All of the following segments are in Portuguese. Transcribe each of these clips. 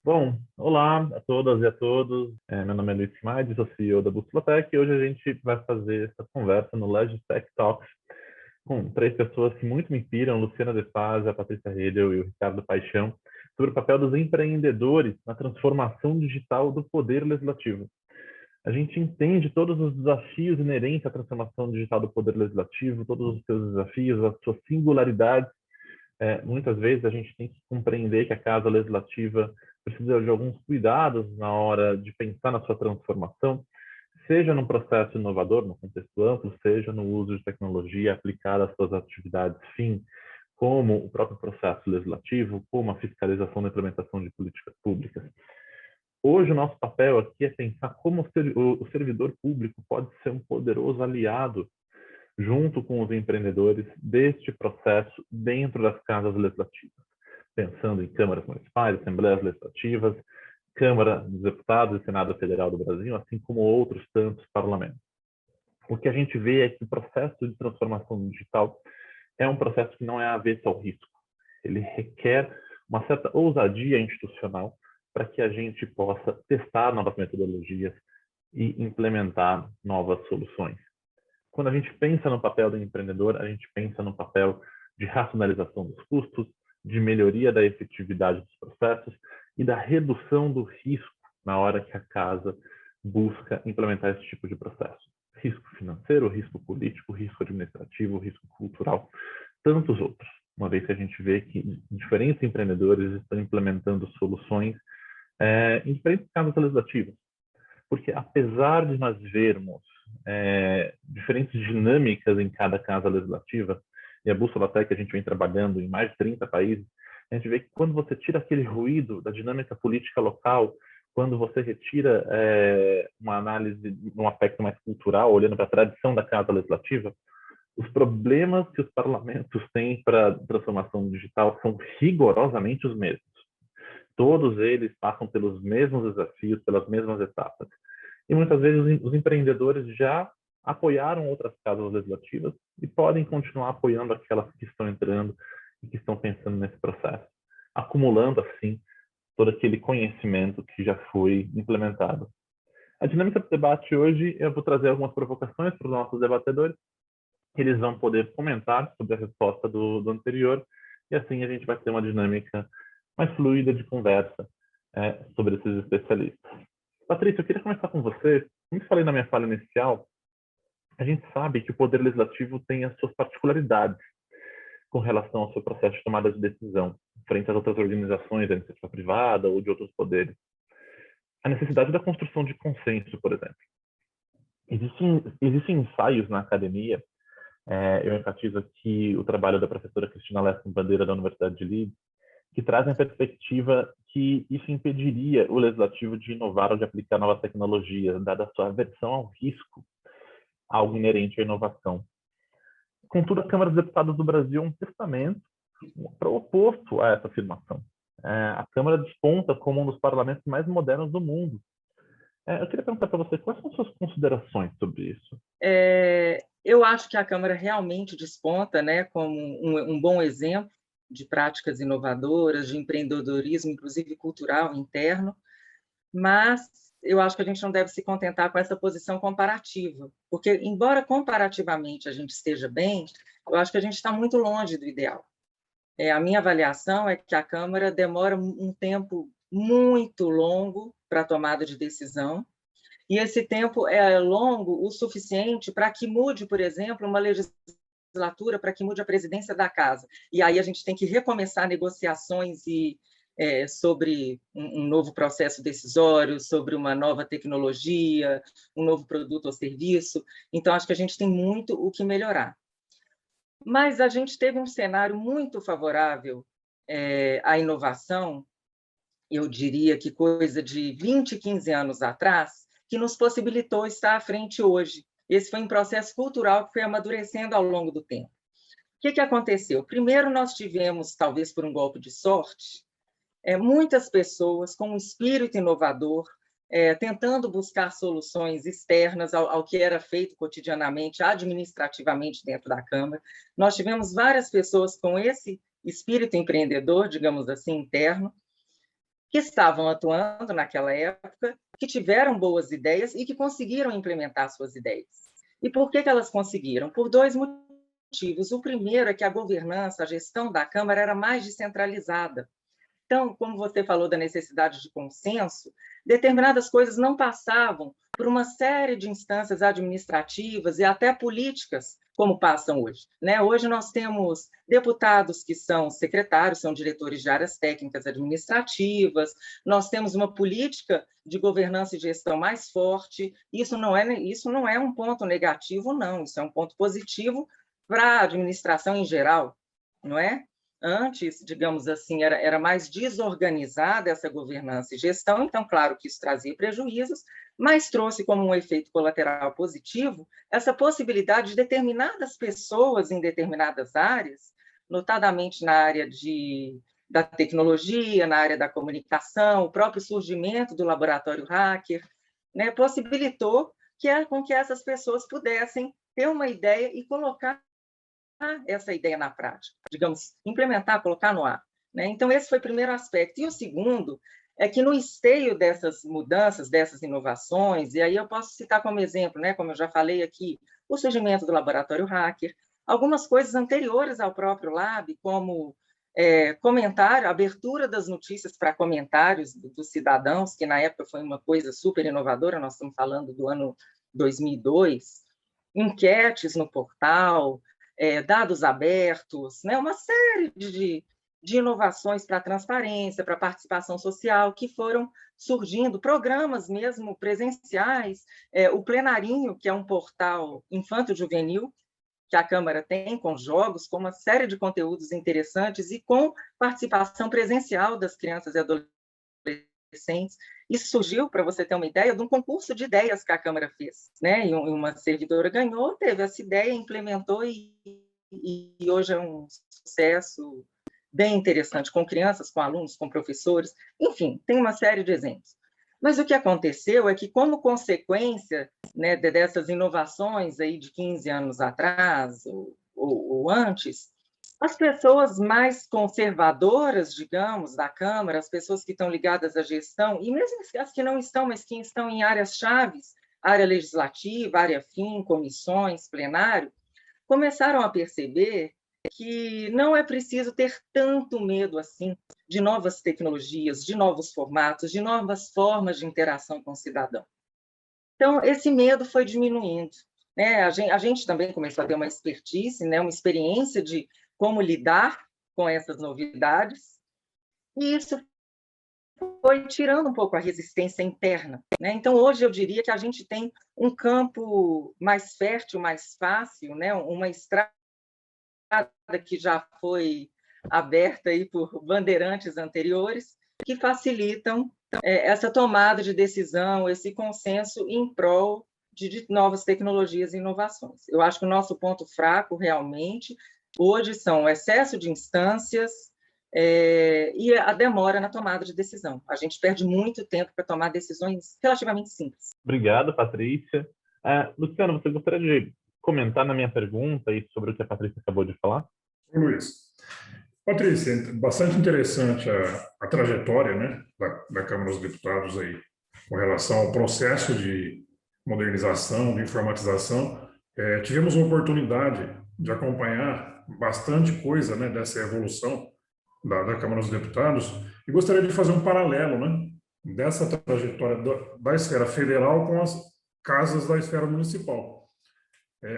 Bom, olá a todas e a todos. Meu nome é Luiz Maides, sou CEO da Bússola Tech e hoje a gente vai fazer essa conversa no Logitech Talks com três pessoas que muito me inspiram, Luciana De Paz, a Patrícia Redel e o Ricardo Paixão, sobre o papel dos empreendedores na transformação digital do poder legislativo. A gente entende todos os desafios inerentes à transformação digital do poder legislativo, todos os seus desafios, as suas singularidades. Muitas vezes a gente tem que compreender que a Casa Legislativa precisa de alguns cuidados na hora de pensar na sua transformação, seja num processo inovador, no contexto amplo, seja no uso de tecnologia aplicada às suas atividades fim, como o próprio processo legislativo, como a fiscalização da implementação de políticas públicas. Hoje, o nosso papel aqui é pensar como o servidor público pode ser um poderoso aliado junto com os empreendedores deste processo dentro das casas legislativas, pensando em câmaras municipais, assembleias legislativas, Câmara dos Deputados e Senado Federal do Brasil, assim como outros tantos parlamentos. O que a gente vê é que o processo de transformação digital é um processo que não é avesso ao risco. Ele requer uma certa ousadia institucional para que a gente possa testar novas metodologias e implementar novas soluções. Quando a gente pensa no papel do empreendedor, a gente pensa no papel de racionalização dos custos, de melhoria da efetividade dos processos e da redução do risco na hora que a casa busca implementar esse tipo de processo. Risco financeiro, risco político, risco administrativo, risco cultural, tantos outros. Uma vez que a gente vê que diferentes empreendedores estão implementando soluções em diferentes casas legislativas. Porque apesar de nós vermos diferentes dinâmicas em cada casa legislativa, e a Bússola Tech a gente vem trabalhando em mais de 30 países, a gente vê que quando você tira aquele ruído da dinâmica política local, quando você retira uma análise num aspecto mais cultural, olhando para a tradição da casa legislativa, os problemas que os parlamentos têm para a transformação digital são rigorosamente os mesmos. Todos eles passam pelos mesmos desafios, pelas mesmas etapas. E muitas vezes os empreendedores já apoiaram outras casas legislativas e podem continuar apoiando aquelas que estão entrando e que estão pensando nesse processo, acumulando, assim, todo aquele conhecimento que já foi implementado. A dinâmica do debate hoje, eu vou trazer algumas provocações para os nossos debatedores, que eles vão poder comentar sobre a resposta do anterior, e assim a gente vai ter uma dinâmica mais fluida de conversa sobre esses especialistas. Patrícia, eu queria começar com você. Como eu falei na minha fala inicial, a gente sabe que o Poder Legislativo tem as suas particularidades com relação ao seu processo de tomada de decisão, frente às outras organizações da iniciativa privada ou de outros poderes. A necessidade da construção de consenso, por exemplo. Existem ensaios na academia, eu enfatizo aqui o trabalho da professora Cristina Lessing Bandeira, da Universidade de Leeds, que trazem a perspectiva que isso impediria o legislativo de inovar ou de aplicar novas tecnologias, dada a sua aversão ao risco, algo inerente à inovação. Contudo, a Câmara dos Deputados do Brasil é um testamento oposto a essa afirmação. A Câmara desponta como um dos parlamentos mais modernos do mundo. Eu queria perguntar para você, quais são suas considerações sobre isso? Eu acho que a Câmara realmente desponta, né, como um bom exemplo de práticas inovadoras, de empreendedorismo, inclusive cultural, interno, mas eu acho que a gente não deve se contentar com essa posição comparativa, porque, embora comparativamente a gente esteja bem, eu acho que a gente está muito longe do ideal. A minha avaliação é que a Câmara demora um tempo muito longo para a tomada de decisão, e esse tempo é longo o suficiente para que mude, por exemplo, uma legislatura, para que mude a presidência da casa. E aí a gente tem que recomeçar negociações sobre um novo processo decisório, sobre uma nova tecnologia, um novo produto ou serviço. Então, acho que a gente tem muito o que melhorar. Mas a gente teve um cenário muito favorável à inovação, eu diria que coisa de 20, 15 anos atrás, que nos possibilitou estar à frente hoje. Esse foi um processo cultural que foi amadurecendo ao longo do tempo. O que aconteceu? Primeiro, nós tivemos, talvez por um golpe de sorte, muitas pessoas com um espírito inovador, tentando buscar soluções externas ao que era feito cotidianamente, administrativamente dentro da Câmara. Nós tivemos várias pessoas com esse espírito empreendedor, digamos assim, interno, que estavam atuando naquela época, que tiveram boas ideias e que conseguiram implementar suas ideias. E por que elas conseguiram? Por dois motivos. O primeiro é que a governança, a gestão da Câmara era mais descentralizada. Então, como você falou da necessidade de consenso, determinadas coisas não passavam por uma série de instâncias administrativas e até políticas, como passam hoje. Hoje nós temos deputados que são secretários, são diretores de áreas técnicas administrativas, nós temos uma política de governança e gestão mais forte. Isso não é um ponto negativo, não, isso é um ponto positivo para a administração em geral, não é? Antes, digamos assim, era mais desorganizada essa governança e gestão, então, claro que isso trazia prejuízos, mas trouxe como um efeito colateral positivo essa possibilidade de determinadas pessoas em determinadas áreas, notadamente na área da tecnologia, na área da comunicação, o próprio surgimento do laboratório hacker, possibilitou com que essas pessoas pudessem ter uma ideia e colocar essa ideia na prática, digamos, implementar, colocar no ar. Então, esse foi o primeiro aspecto. E o segundo é que no esteio dessas mudanças, dessas inovações, e aí eu posso citar como exemplo, como eu já falei aqui, o surgimento do laboratório hacker, algumas coisas anteriores ao próprio Lab, como comentário, abertura das notícias para comentários dos cidadãos, que na época foi uma coisa super inovadora, nós estamos falando do ano 2002, enquetes no portal, dados abertos, uma série de inovações para a transparência, para a participação social, que foram surgindo, programas mesmo presenciais, o Plenarinho, que é um portal infanto-juvenil, que a Câmara tem, com jogos, com uma série de conteúdos interessantes e com participação presencial das crianças e adolescentes. Isso surgiu, para você ter uma ideia, de um concurso de ideias que a Câmara fez, e uma servidora ganhou, teve essa ideia, implementou e hoje é um sucesso bem interessante, com crianças, com alunos, com professores, enfim, tem uma série de exemplos. Mas o que aconteceu é que, como consequência dessas inovações aí de 15 anos atrás ou antes, as pessoas mais conservadoras, digamos, da Câmara, as pessoas que estão ligadas à gestão, e mesmo as que não estão, mas que estão em áreas chaves, área legislativa, área fim, comissões, plenário, começaram a perceber que não é preciso ter tanto medo assim de novas tecnologias, de novos formatos, de novas formas de interação com o cidadão. Então, esse medo foi diminuindo. A gente também começou a ter uma expertise, uma experiência de como lidar com essas novidades, e isso foi tirando um pouco a resistência interna. Então, hoje eu diria que a gente tem um campo mais fértil, mais fácil, uma estrada que já foi aberta aí por bandeirantes anteriores, que facilitam essa tomada de decisão, esse consenso em prol de novas tecnologias e inovações. Eu acho que o nosso ponto fraco, realmente, hoje são o excesso de instâncias e a demora na tomada de decisão. A gente perde muito tempo para tomar decisões relativamente simples. Obrigado, Patrícia. Luciano, você gostaria de comentar na minha pergunta aí sobre o que a Patrícia acabou de falar? Luiz. Patrícia, bastante interessante a trajetória da Câmara dos Deputados aí, com relação ao processo de modernização, de informatização. Tivemos uma oportunidade de acompanhar bastante coisa dessa evolução da Câmara dos Deputados e gostaria de fazer um paralelo dessa trajetória da esfera federal com as casas da esfera municipal.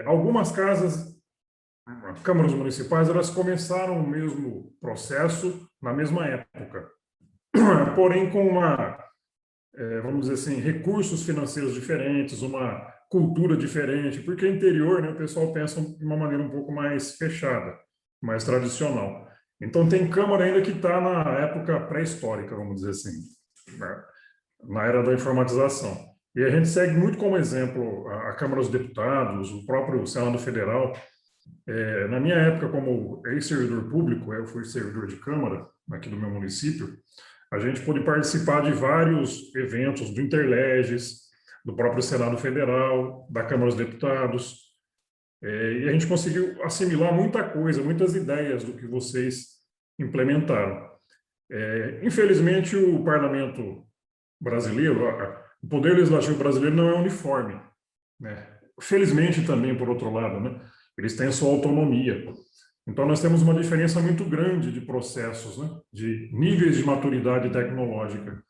Algumas câmaras municipais, elas começaram o mesmo processo na mesma época, porém com vamos dizer assim, recursos financeiros diferentes, uma cultura diferente, porque interior, o pessoal pensa de uma maneira um pouco mais fechada, mais tradicional. Então, tem Câmara ainda que está na época pré-histórica, vamos dizer assim, na era da informatização. E a gente segue muito como exemplo a Câmara dos Deputados, o próprio Senado Federal. Na minha época, como ex-servidor público, eu fui servidor de Câmara aqui do meu município, a gente pôde participar de vários eventos do Interleges, do próprio Senado Federal, da Câmara dos Deputados, e a gente conseguiu assimilar muita coisa, muitas ideias do que vocês implementaram. Infelizmente, o parlamento brasileiro, o poder legislativo brasileiro não é uniforme, né? Felizmente também, por outro lado, né? Eles têm a sua autonomia. Então, nós temos uma diferença muito grande de processos, né? De níveis de maturidade tecnológica.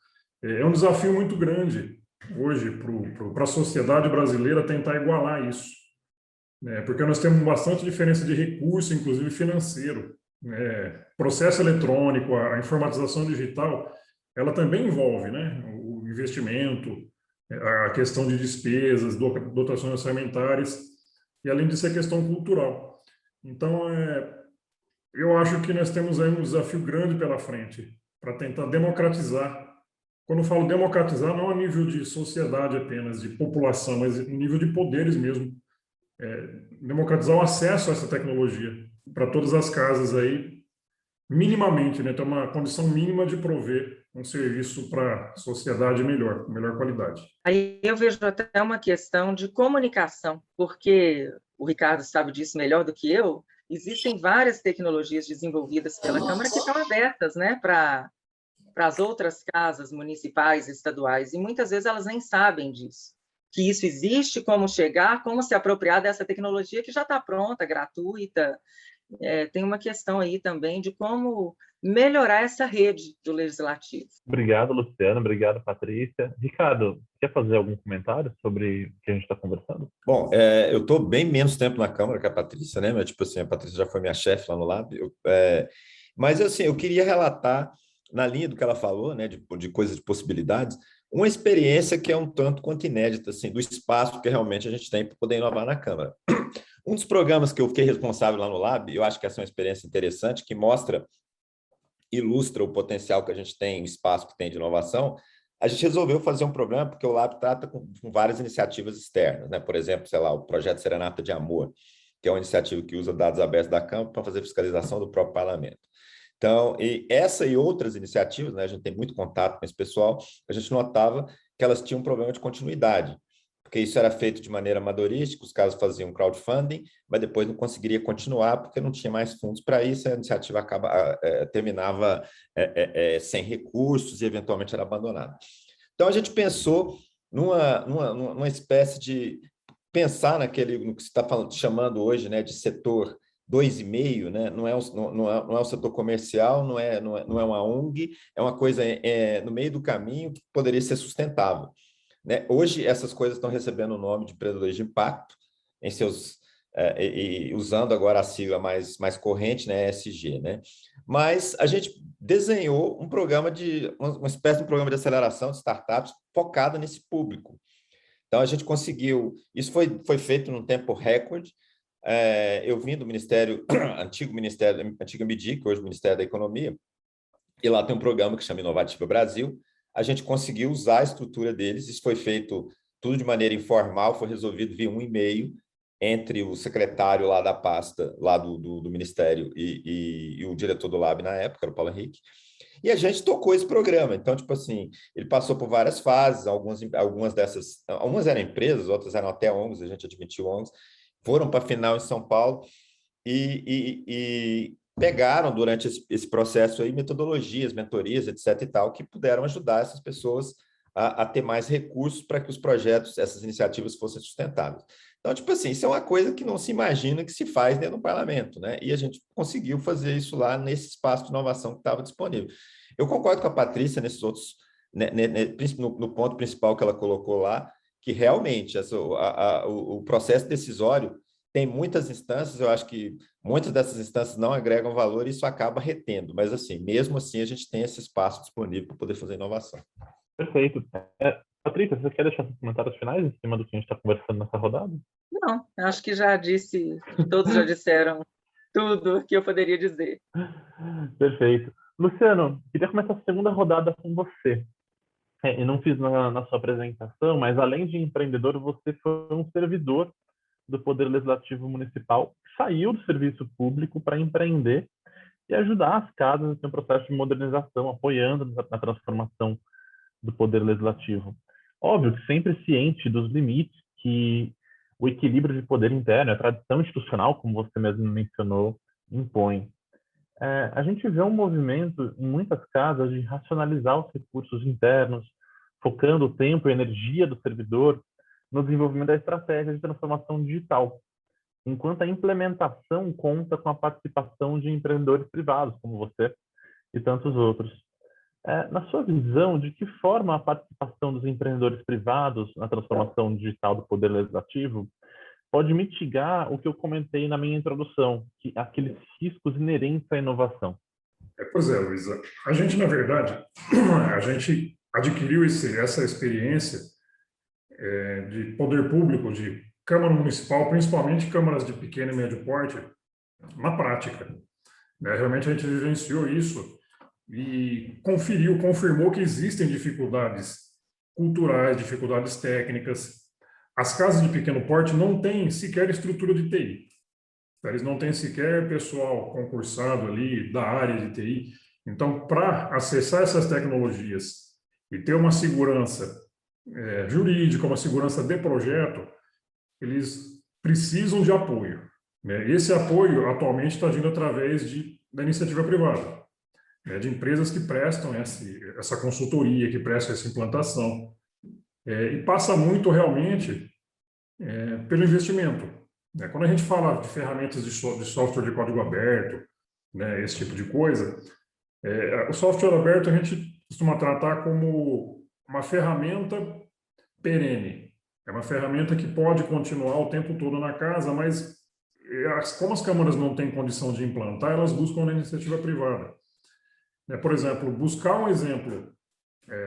É um desafio muito grande hoje para a sociedade brasileira tentar igualar isso, né? Porque nós temos bastante diferença de recurso, inclusive financeiro. Processo eletrônico, a informatização digital, ela também envolve, né? O investimento, a questão de despesas, dotações orçamentárias, e além disso, a questão cultural. Então, eu acho que nós temos aí um desafio grande pela frente para tentar democratizar. Quando eu falo democratizar, não a nível de sociedade apenas, de população, mas em nível de poderes mesmo. Democratizar o acesso a essa tecnologia para todas as casas aí, minimamente, né? Ter uma condição mínima de prover um serviço para a sociedade melhor, com melhor qualidade. Aí eu vejo até uma questão de comunicação, porque o Ricardo sabe disso melhor do que eu. Existem várias tecnologias desenvolvidas pela Câmara que estão abertas, né, para as outras casas municipais, estaduais, e muitas vezes elas nem sabem disso, que isso existe, como chegar, como se apropriar dessa tecnologia que já está pronta, gratuita. Tem uma questão aí também de como melhorar essa rede do legislativo. Obrigado, Luciano. Obrigado, Patrícia. Ricardo, quer fazer algum comentário sobre o que a gente está conversando? Bom, eu estou bem menos tempo na Câmara que a Patrícia, né? Mas, tipo assim, a Patrícia já foi minha chefe lá no Lab. Mas, assim, eu queria relatar, na linha do que ela falou, né, de coisas, de possibilidades, uma experiência que é um tanto quanto inédita, assim, do espaço que realmente a gente tem para poder inovar na Câmara. Um dos programas que eu fiquei responsável lá no Lab, eu acho que essa é uma experiência interessante, que ilustra o potencial que a gente tem, o espaço que tem de inovação. A gente resolveu fazer um programa, porque o Lab trata com várias iniciativas externas, né? Por exemplo, sei lá, o projeto Serenata de Amor, que é uma iniciativa que usa dados abertos da Câmara para fazer fiscalização do próprio parlamento. Então, essa e outras iniciativas, né, a gente tem muito contato com esse pessoal, a gente notava que elas tinham um problema de continuidade, porque isso era feito de maneira amadorística, os caras faziam crowdfunding, mas depois não conseguiria continuar porque não tinha mais fundos para isso, a iniciativa terminava sem recursos e eventualmente era abandonada. Então, a gente pensou numa espécie de pensar no que você está chamando hoje, né, de setor 2,5, né? Não é um setor comercial, não é uma ONG, é uma coisa no meio do caminho que poderia ser sustentável, né? Hoje, essas coisas estão recebendo o nome de empreendedorismo de impacto, em seus, usando agora a sigla mais corrente, né, ESG, né? Mas a gente desenhou um programa uma espécie de programa de aceleração de startups focado nesse público. Então, a gente conseguiu, isso foi feito num tempo recorde. Eu vim do antiga MIDI, que hoje é o Ministério da Economia, e lá tem um programa que chama Inovativa Brasil. A gente conseguiu usar a estrutura deles, isso foi feito tudo de maneira informal, foi resolvido via um e-mail entre o secretário lá da pasta, lá do Ministério, e o diretor do Lab na época, era o Paulo Henrique, e a gente tocou esse programa. Então, tipo assim, ele passou por várias fases, algumas eram empresas, outras eram até ONGs, a gente admitiu ONGs, foram para a final em São Paulo e pegaram durante esse processo aí metodologias, mentorias, etc. e tal, que puderam ajudar essas pessoas a ter mais recursos para que os projetos, essas iniciativas fossem sustentáveis. Então, tipo assim, isso é uma coisa que não se imagina que se faz dentro do parlamento, né? E a gente conseguiu fazer isso lá nesse espaço de inovação que estava disponível. Eu concordo com a Patrícia nesses outros, no ponto principal que ela colocou lá, que realmente o processo decisório tem muitas instâncias, eu acho que muitas dessas instâncias não agregam valor e isso acaba retendo, mas assim, mesmo assim a gente tem esse espaço disponível para poder fazer inovação. Perfeito. Patrícia, você quer deixar seus comentários finais em cima do que a gente está conversando nessa rodada? Não, acho que já disse, todos já disseram tudo que eu poderia dizer. Perfeito. Luciano, queria começar a segunda rodada com você. Eu não fiz na sua apresentação, mas além de empreendedor, você foi um servidor do Poder Legislativo Municipal, que saiu do serviço público para empreender e ajudar as casas em um processo de modernização, apoiando na transformação do Poder Legislativo. Óbvio que sempre ciente dos limites que o equilíbrio de poder interno, a tradição institucional, como você mesmo mencionou, impõe. A gente vê um movimento em muitas casas de racionalizar os recursos internos, focando o tempo e energia do servidor no desenvolvimento da estratégia de transformação digital, enquanto a implementação conta com a participação de empreendedores privados, como você e tantos outros. Na sua visão, de que forma a participação dos empreendedores privados na transformação digital do Poder Legislativo pode mitigar o que eu comentei na minha introdução, que aqueles riscos inerentes à inovação? Pois é, Luísa. A gente, na verdade, a gente adquiriu essa experiência de poder público, de Câmara Municipal, principalmente câmaras de pequeno e médio porte, na prática, né? Realmente a gente vivenciou isso e confirmou que existem dificuldades culturais, dificuldades técnicas. As casas de pequeno porte não têm sequer estrutura de TI. Eles não têm sequer pessoal concursado ali da área de TI. Então, para acessar essas tecnologias e ter uma segurança jurídica, uma segurança de projeto, eles precisam de apoio, né? Esse apoio atualmente está vindo através da iniciativa privada, né? De empresas que prestam essa consultoria, que prestam essa implantação. E passa muito realmente pelo investimento, né? Quando a gente fala de ferramentas de software de código aberto, né, esse tipo de coisa, o software aberto a gente costuma tratar como uma ferramenta perene. É uma ferramenta que pode continuar o tempo todo na casa, mas como as câmaras não têm condição de implantar, elas buscam na iniciativa privada. Por exemplo, buscar um exemplo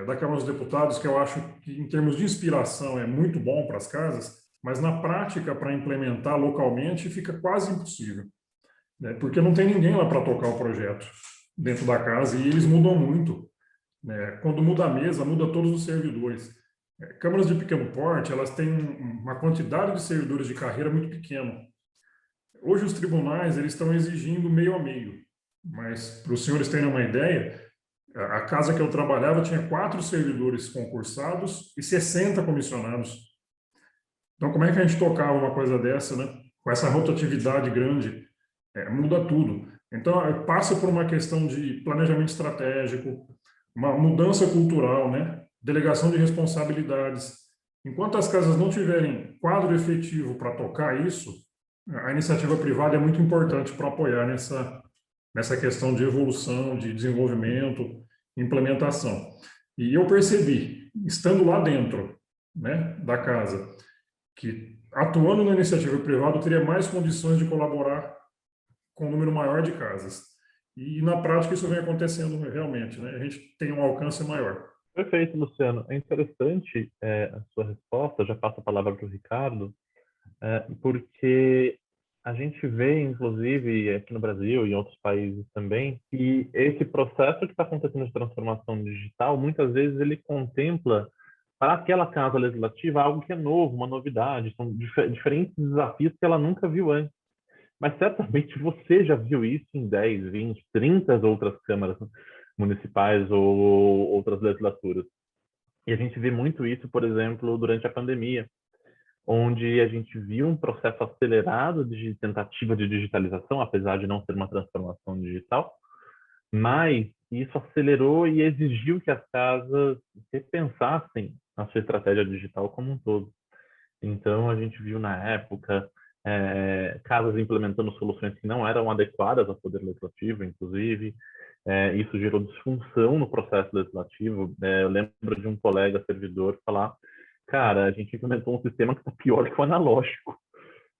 da Câmara dos Deputados, que eu acho que, em termos de inspiração, é muito bom para as casas, mas na prática, para implementar localmente, fica quase impossível, né? Porque não tem ninguém lá para tocar o projeto dentro da casa e eles mudam muito, né? Quando muda a mesa, muda todos os servidores. Câmaras de pequeno porte, elas têm uma quantidade de servidores de carreira muito pequena. Hoje os tribunais eles estão exigindo meio a meio, mas para os senhores terem uma ideia, a casa que eu trabalhava tinha 4 servidores concursados e 60 comissionados. Então, como é que a gente tocava uma coisa dessa, né? Com essa rotatividade grande, muda tudo. Então, passa por uma questão de planejamento estratégico, uma mudança cultural, né? Delegação de responsabilidades. Enquanto as casas não tiverem quadro efetivo para tocar isso, a iniciativa privada é muito importante para apoiar nessa questão de evolução, de desenvolvimento, implementação. E eu percebi, estando lá dentro, né, da casa, que atuando na iniciativa privada eu teria mais condições de colaborar com um número maior de casas. E na prática isso vem acontecendo realmente, né? A gente tem um alcance maior. Perfeito, Luciano. É interessante a sua resposta, já passo a palavra para o Ricardo, porque a gente vê, inclusive, aqui no Brasil e em outros países também, que esse processo que está acontecendo de transformação digital, muitas vezes ele contempla para aquela casa legislativa algo que é novo, uma novidade, são diferentes desafios que ela nunca viu antes. Mas certamente você já viu isso em 10, 20, 30 outras câmaras municipais ou outras legislaturas. E a gente vê muito isso, por exemplo, durante a pandemia, onde a gente viu um processo acelerado de tentativa de digitalização, apesar de não ser uma transformação digital, mas isso acelerou e exigiu que as casas repensassem a sua estratégia digital como um todo. Então, a gente viu na época casas implementando soluções que não eram adequadas ao poder legislativo, inclusive. Isso gerou disfunção no processo legislativo. Eu lembro de um colega servidor falar: cara, a gente implementou um sistema que está pior que o analógico.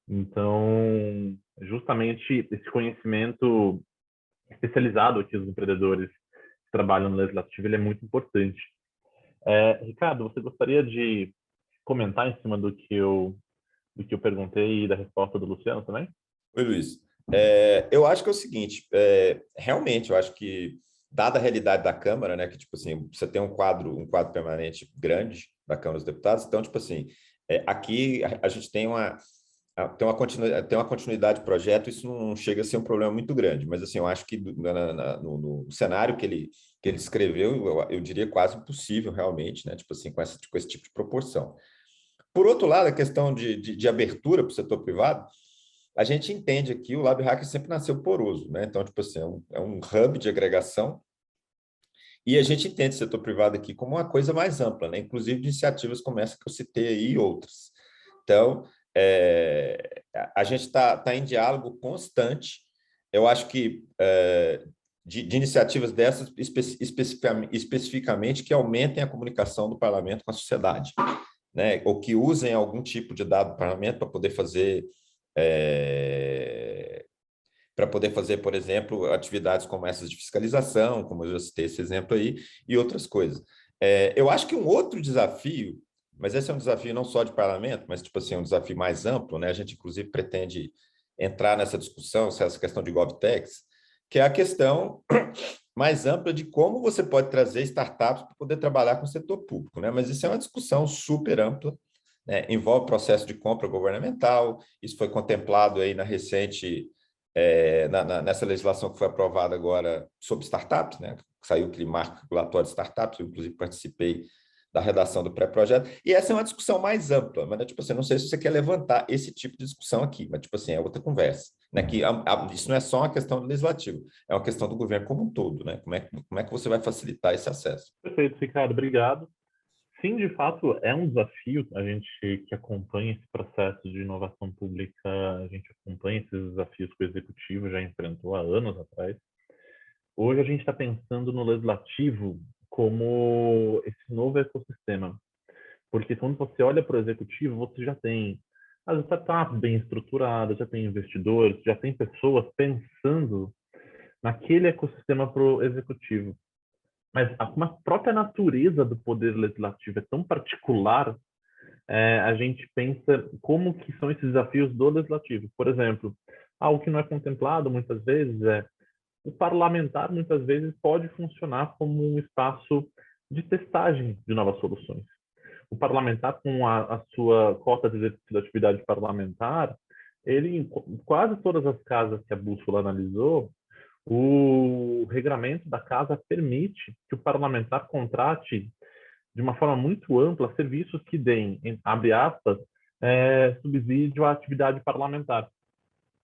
Então, justamente esse conhecimento especializado que os empreendedores que trabalham no legislativo, ele é muito importante. Ricardo, você gostaria de comentar em cima do que eu perguntei e da resposta do Luciano também? Oi, Luiz. Eu acho que é o seguinte, realmente, eu acho que, dada a realidade da Câmara, né, que, tipo assim, você tem um quadro permanente grande da Câmara dos Deputados, então, tipo assim, aqui a gente tem uma continuidade de projeto, isso não chega a ser um problema muito grande, mas, assim, eu acho que no cenário que ele escreveu, eu diria quase impossível, realmente, né, tipo assim, com esse tipo de proporção. Por outro lado, a questão de abertura para o setor privado, a gente entende aqui, o Lab Hacker sempre nasceu poroso, né? Então, tipo assim, é um hub de agregação, e a gente entende o setor privado aqui como uma coisa mais ampla, né? Inclusive de iniciativas como essa que eu citei aí e outras. Então, a gente está em diálogo constante. Eu acho que de iniciativas dessas, especificamente, que aumentem a comunicação do parlamento com a sociedade, né? Ou que usem algum tipo de dado do parlamento para poder fazer... por exemplo, atividades como essas de fiscalização, como eu já citei esse exemplo aí, e outras coisas. Eu acho que um outro desafio, mas esse é um desafio não só de parlamento, mas tipo assim, um desafio mais amplo, né? A gente, inclusive, pretende entrar nessa discussão, essa questão de GovTechs, que é a questão mais ampla de como você pode trazer startups para poder trabalhar com o setor público, né? Mas isso é uma discussão super ampla, né? Envolve processo de compra governamental, isso foi contemplado aí na recente... nessa legislação que foi aprovada agora sobre startups, né? Saiu aquele marco regulatório de startups, eu inclusive participei da redação do pré-projeto, e essa é uma discussão mais ampla, mas tipo assim, não sei se você quer levantar esse tipo de discussão aqui, mas tipo assim, é outra conversa, né? Que isso não é só uma questão do legislativo, é uma questão do governo como um todo, né? Como é que você vai facilitar esse acesso? Perfeito, Ricardo, obrigado. Sim, de fato, é um desafio. A gente que acompanha esse processo de inovação pública, a gente acompanha esses desafios que o executivo já enfrentou há anos atrás. Hoje a gente está pensando no legislativo como esse novo ecossistema, porque quando você olha para o executivo, você já tem as startups bem estruturadas, já tem investidores, já tem pessoas pensando naquele ecossistema para o executivo. Mas como a própria natureza do poder legislativo é tão particular, a gente pensa como que são esses desafios do legislativo. Por exemplo, algo que não é contemplado muitas vezes é o parlamentar muitas vezes pode funcionar como um espaço de testagem de novas soluções. O parlamentar, com a sua cota de exercício da atividade parlamentar, ele, em quase todas as casas que a Bússola analisou, o regramento da casa permite que o parlamentar contrate de uma forma muito ampla serviços que deem, abre aspas, subsídio à atividade parlamentar.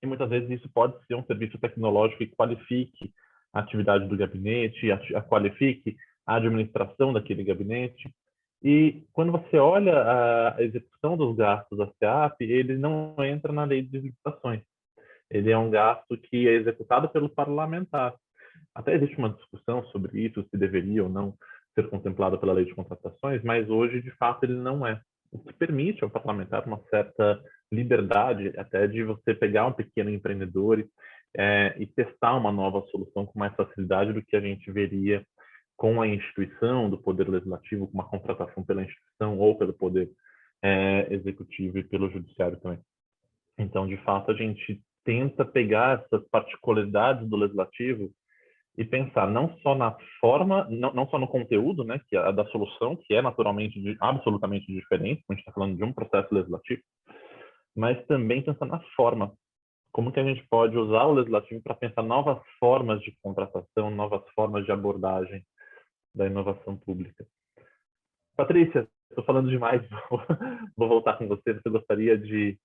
E muitas vezes isso pode ser um serviço tecnológico que qualifique a atividade do gabinete, qualifique a administração daquele gabinete. E quando você olha a execução dos gastos da SEAP, ele não entra na lei de licitações. Ele é um gasto que é executado pelo parlamentar. Até existe uma discussão sobre isso, se deveria ou não ser contemplado pela lei de contratações, mas hoje, de fato, ele não é. O que permite ao parlamentar uma certa liberdade até de você pegar um pequeno empreendedor e testar uma nova solução com mais facilidade do que a gente veria com a instituição do Poder Legislativo, com uma contratação pela instituição ou pelo Poder Executivo e pelo Judiciário também. Então, de fato, a gente tenta pegar essas particularidades do Legislativo e pensar não só na forma, não só no conteúdo, né, que é da solução, que é naturalmente absolutamente diferente, a gente está falando de um processo legislativo, mas também pensar na forma. Como que a gente pode usar o legislativo para pensar novas formas de contratação, novas formas de abordagem da inovação pública. Patrícia, estou falando demais, vou voltar com você. Você gostaria de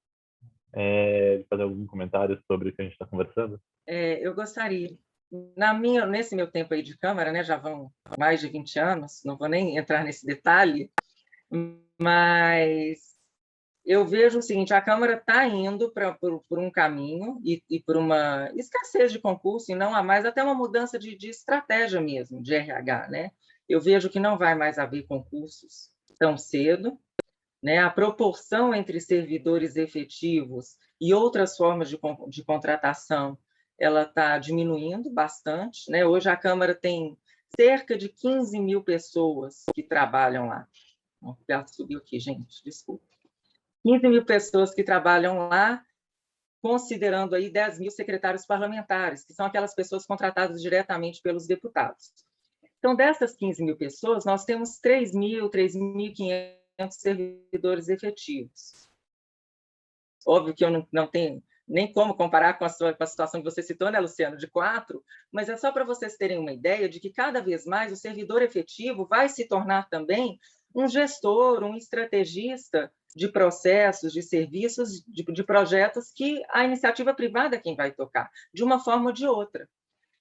fazer algum comentário sobre o que a gente está conversando? Eu gostaria. Nesse meu tempo aí de Câmara, né, já vão mais de 20 anos, não vou nem entrar nesse detalhe, mas eu vejo o seguinte: a Câmara está indo por um caminho e por uma escassez de concurso, e não há mais, até uma mudança de estratégia mesmo, de RH. Né? Eu vejo que não vai mais haver concursos tão cedo, né? A proporção entre servidores efetivos e outras formas de contratação ela está diminuindo bastante. Né? Hoje a Câmara tem cerca de 15 mil pessoas que trabalham lá. O gato subiu aqui, gente, desculpa. 15 mil pessoas que trabalham lá, considerando aí 10 mil secretários parlamentares, que são aquelas pessoas contratadas diretamente pelos deputados. Então, dessas 15 mil pessoas, nós temos 3.500 servidores efetivos. Óbvio que eu não tenho nem como comparar com a situação que você citou, né, Luciano, de 4, mas é só para vocês terem uma ideia de que cada vez mais o servidor efetivo vai se tornar também um gestor, um estrategista de processos, de serviços, de projetos que a iniciativa privada é quem vai tocar, de uma forma ou de outra.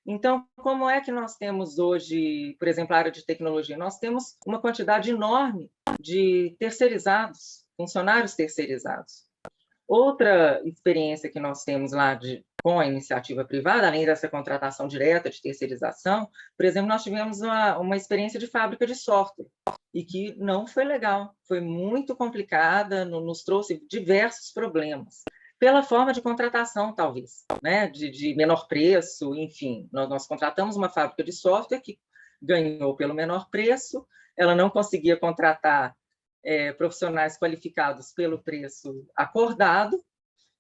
Então, como é que nós temos hoje, por exemplo, a área de tecnologia? Nós temos uma quantidade enorme de terceirizados, funcionários terceirizados. Outra experiência que nós temos lá com a iniciativa privada, além dessa contratação direta de terceirização, por exemplo, nós tivemos uma experiência de fábrica de software, e que não foi legal, foi muito complicada, nos trouxe diversos problemas, pela forma de contratação, talvez, né? de menor preço, enfim. Nós contratamos uma fábrica de software que ganhou pelo menor preço, ela não conseguia contratar profissionais qualificados pelo preço acordado,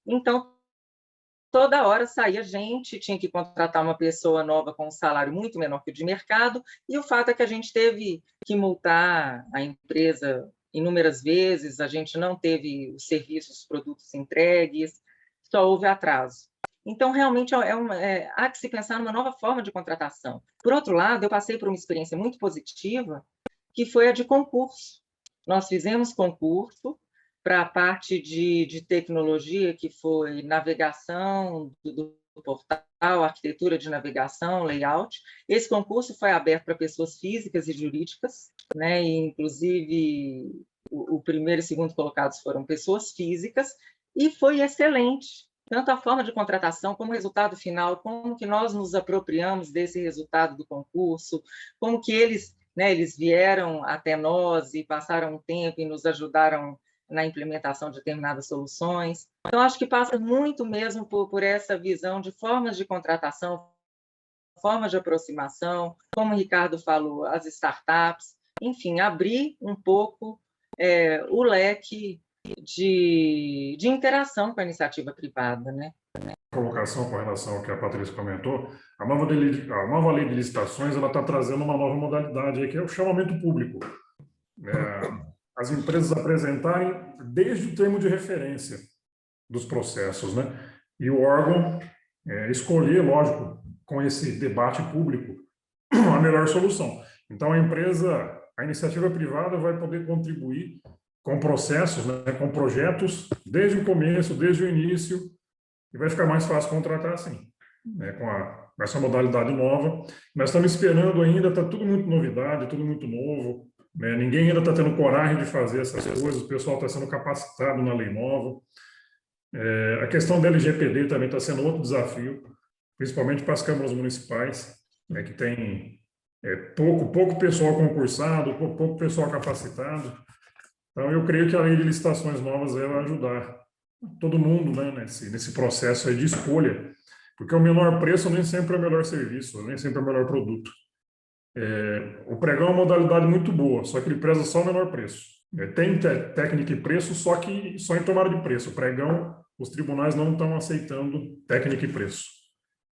então toda hora saía gente, tinha que contratar uma pessoa nova com um salário muito menor que o de mercado, e o fato é que a gente teve que multar a empresa inúmeras vezes, a gente não teve os serviços, os produtos entregues, só houve atraso. Então, realmente, há que se pensar numa nova forma de contratação. Por outro lado, eu passei por uma experiência muito positiva, que foi a de concurso. Nós fizemos concurso para a parte de tecnologia, que foi navegação do portal, arquitetura de navegação, layout. Esse concurso foi aberto para pessoas físicas e jurídicas, né? E, inclusive, o primeiro e segundo colocados foram pessoas físicas, e foi excelente, tanto a forma de contratação como o resultado final, como que nós nos apropriamos desse resultado do concurso, como que eles vieram até nós e passaram um tempo e nos ajudaram na implementação de determinadas soluções. Então, acho que passa muito mesmo por essa visão de formas de contratação, formas de aproximação, como o Ricardo falou, as startups, enfim, abrir um pouco o leque de interação com a iniciativa privada, né? Colocação com relação ao que a Patrícia comentou, a nova lei de licitações ela está trazendo uma nova modalidade aí, que é o chamamento público. As empresas apresentarem desde o termo de referência dos processos, né? E o órgão escolher, lógico, com esse debate público, a melhor solução. Então, a iniciativa privada vai poder contribuir com processos, né, com projetos, desde o começo, desde o início, e vai ficar mais fácil contratar assim, né, com essa modalidade nova. Nós estamos esperando ainda, está tudo muito novidade, tudo muito novo, né, ninguém ainda está tendo coragem de fazer essas coisas, o pessoal está sendo capacitado na lei nova. A questão da LGPD também está sendo outro desafio, principalmente para as câmaras municipais, né, que tem pouco pessoal concursado, pouco pessoal capacitado. Então, eu creio que a lei de licitações novas vai ajudar todo mundo, né, nesse processo aí de escolha, porque o menor preço nem sempre é o melhor serviço, nem sempre é o melhor produto. O pregão é uma modalidade muito boa, só que ele preza só o menor preço. Tem técnica e preço, só que só em tomada de preço. O pregão, os tribunais não estão aceitando técnica e preço.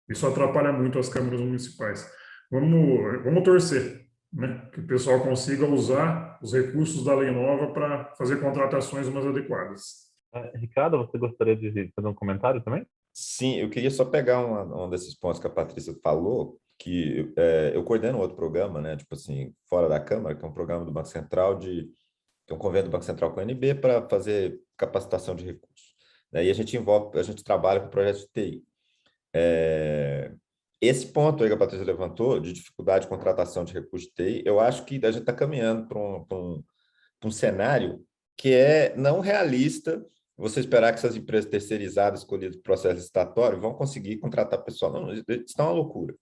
Isso atrapalha muito as câmaras municipais. Vamos torcer, né, que o pessoal consiga usar os recursos da lei nova para fazer contratações mais adequadas. Ricardo, você gostaria de fazer um comentário também? Sim, eu queria só pegar um desses pontos que a Patrícia falou, que eu coordeno outro programa, né, tipo assim, fora da Câmara, que é um programa do Banco Central, que é um convênio do Banco Central com a NB para fazer capacitação de recursos. E a gente trabalha com projetos de TI. Esse ponto aí que a Patrícia levantou, de dificuldade de contratação de recursos de TI, eu acho que a gente está caminhando para um cenário que é não realista você esperar que essas empresas terceirizadas escolhidas para o processo licitatório vão conseguir contratar pessoal. Não, isso está uma loucura.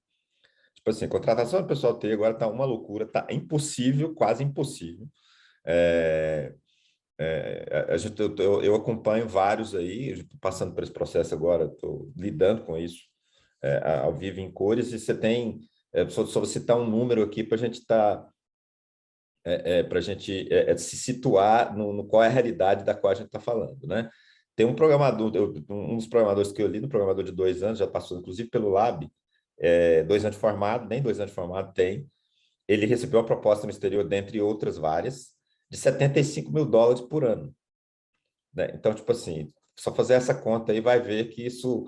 Tipo assim, a contratação do pessoal TI agora está uma loucura, está impossível, quase impossível. Eu acompanho vários aí, passando por esse processo agora, estou lidando com isso ao vivo em cores, e você tem, só vou citar um número aqui para a gente para a gente se situar no qual é a realidade da qual a gente está falando, né? Tem um programador, um dos programadores que eu li, um programador de 2 anos, já passou inclusive pelo Lab, 2 anos de formado, nem 2 anos de formado tem, ele recebeu uma proposta no exterior, dentre outras várias, de $75 mil por ano. Né? Então, tipo assim, só fazer essa conta aí vai ver que isso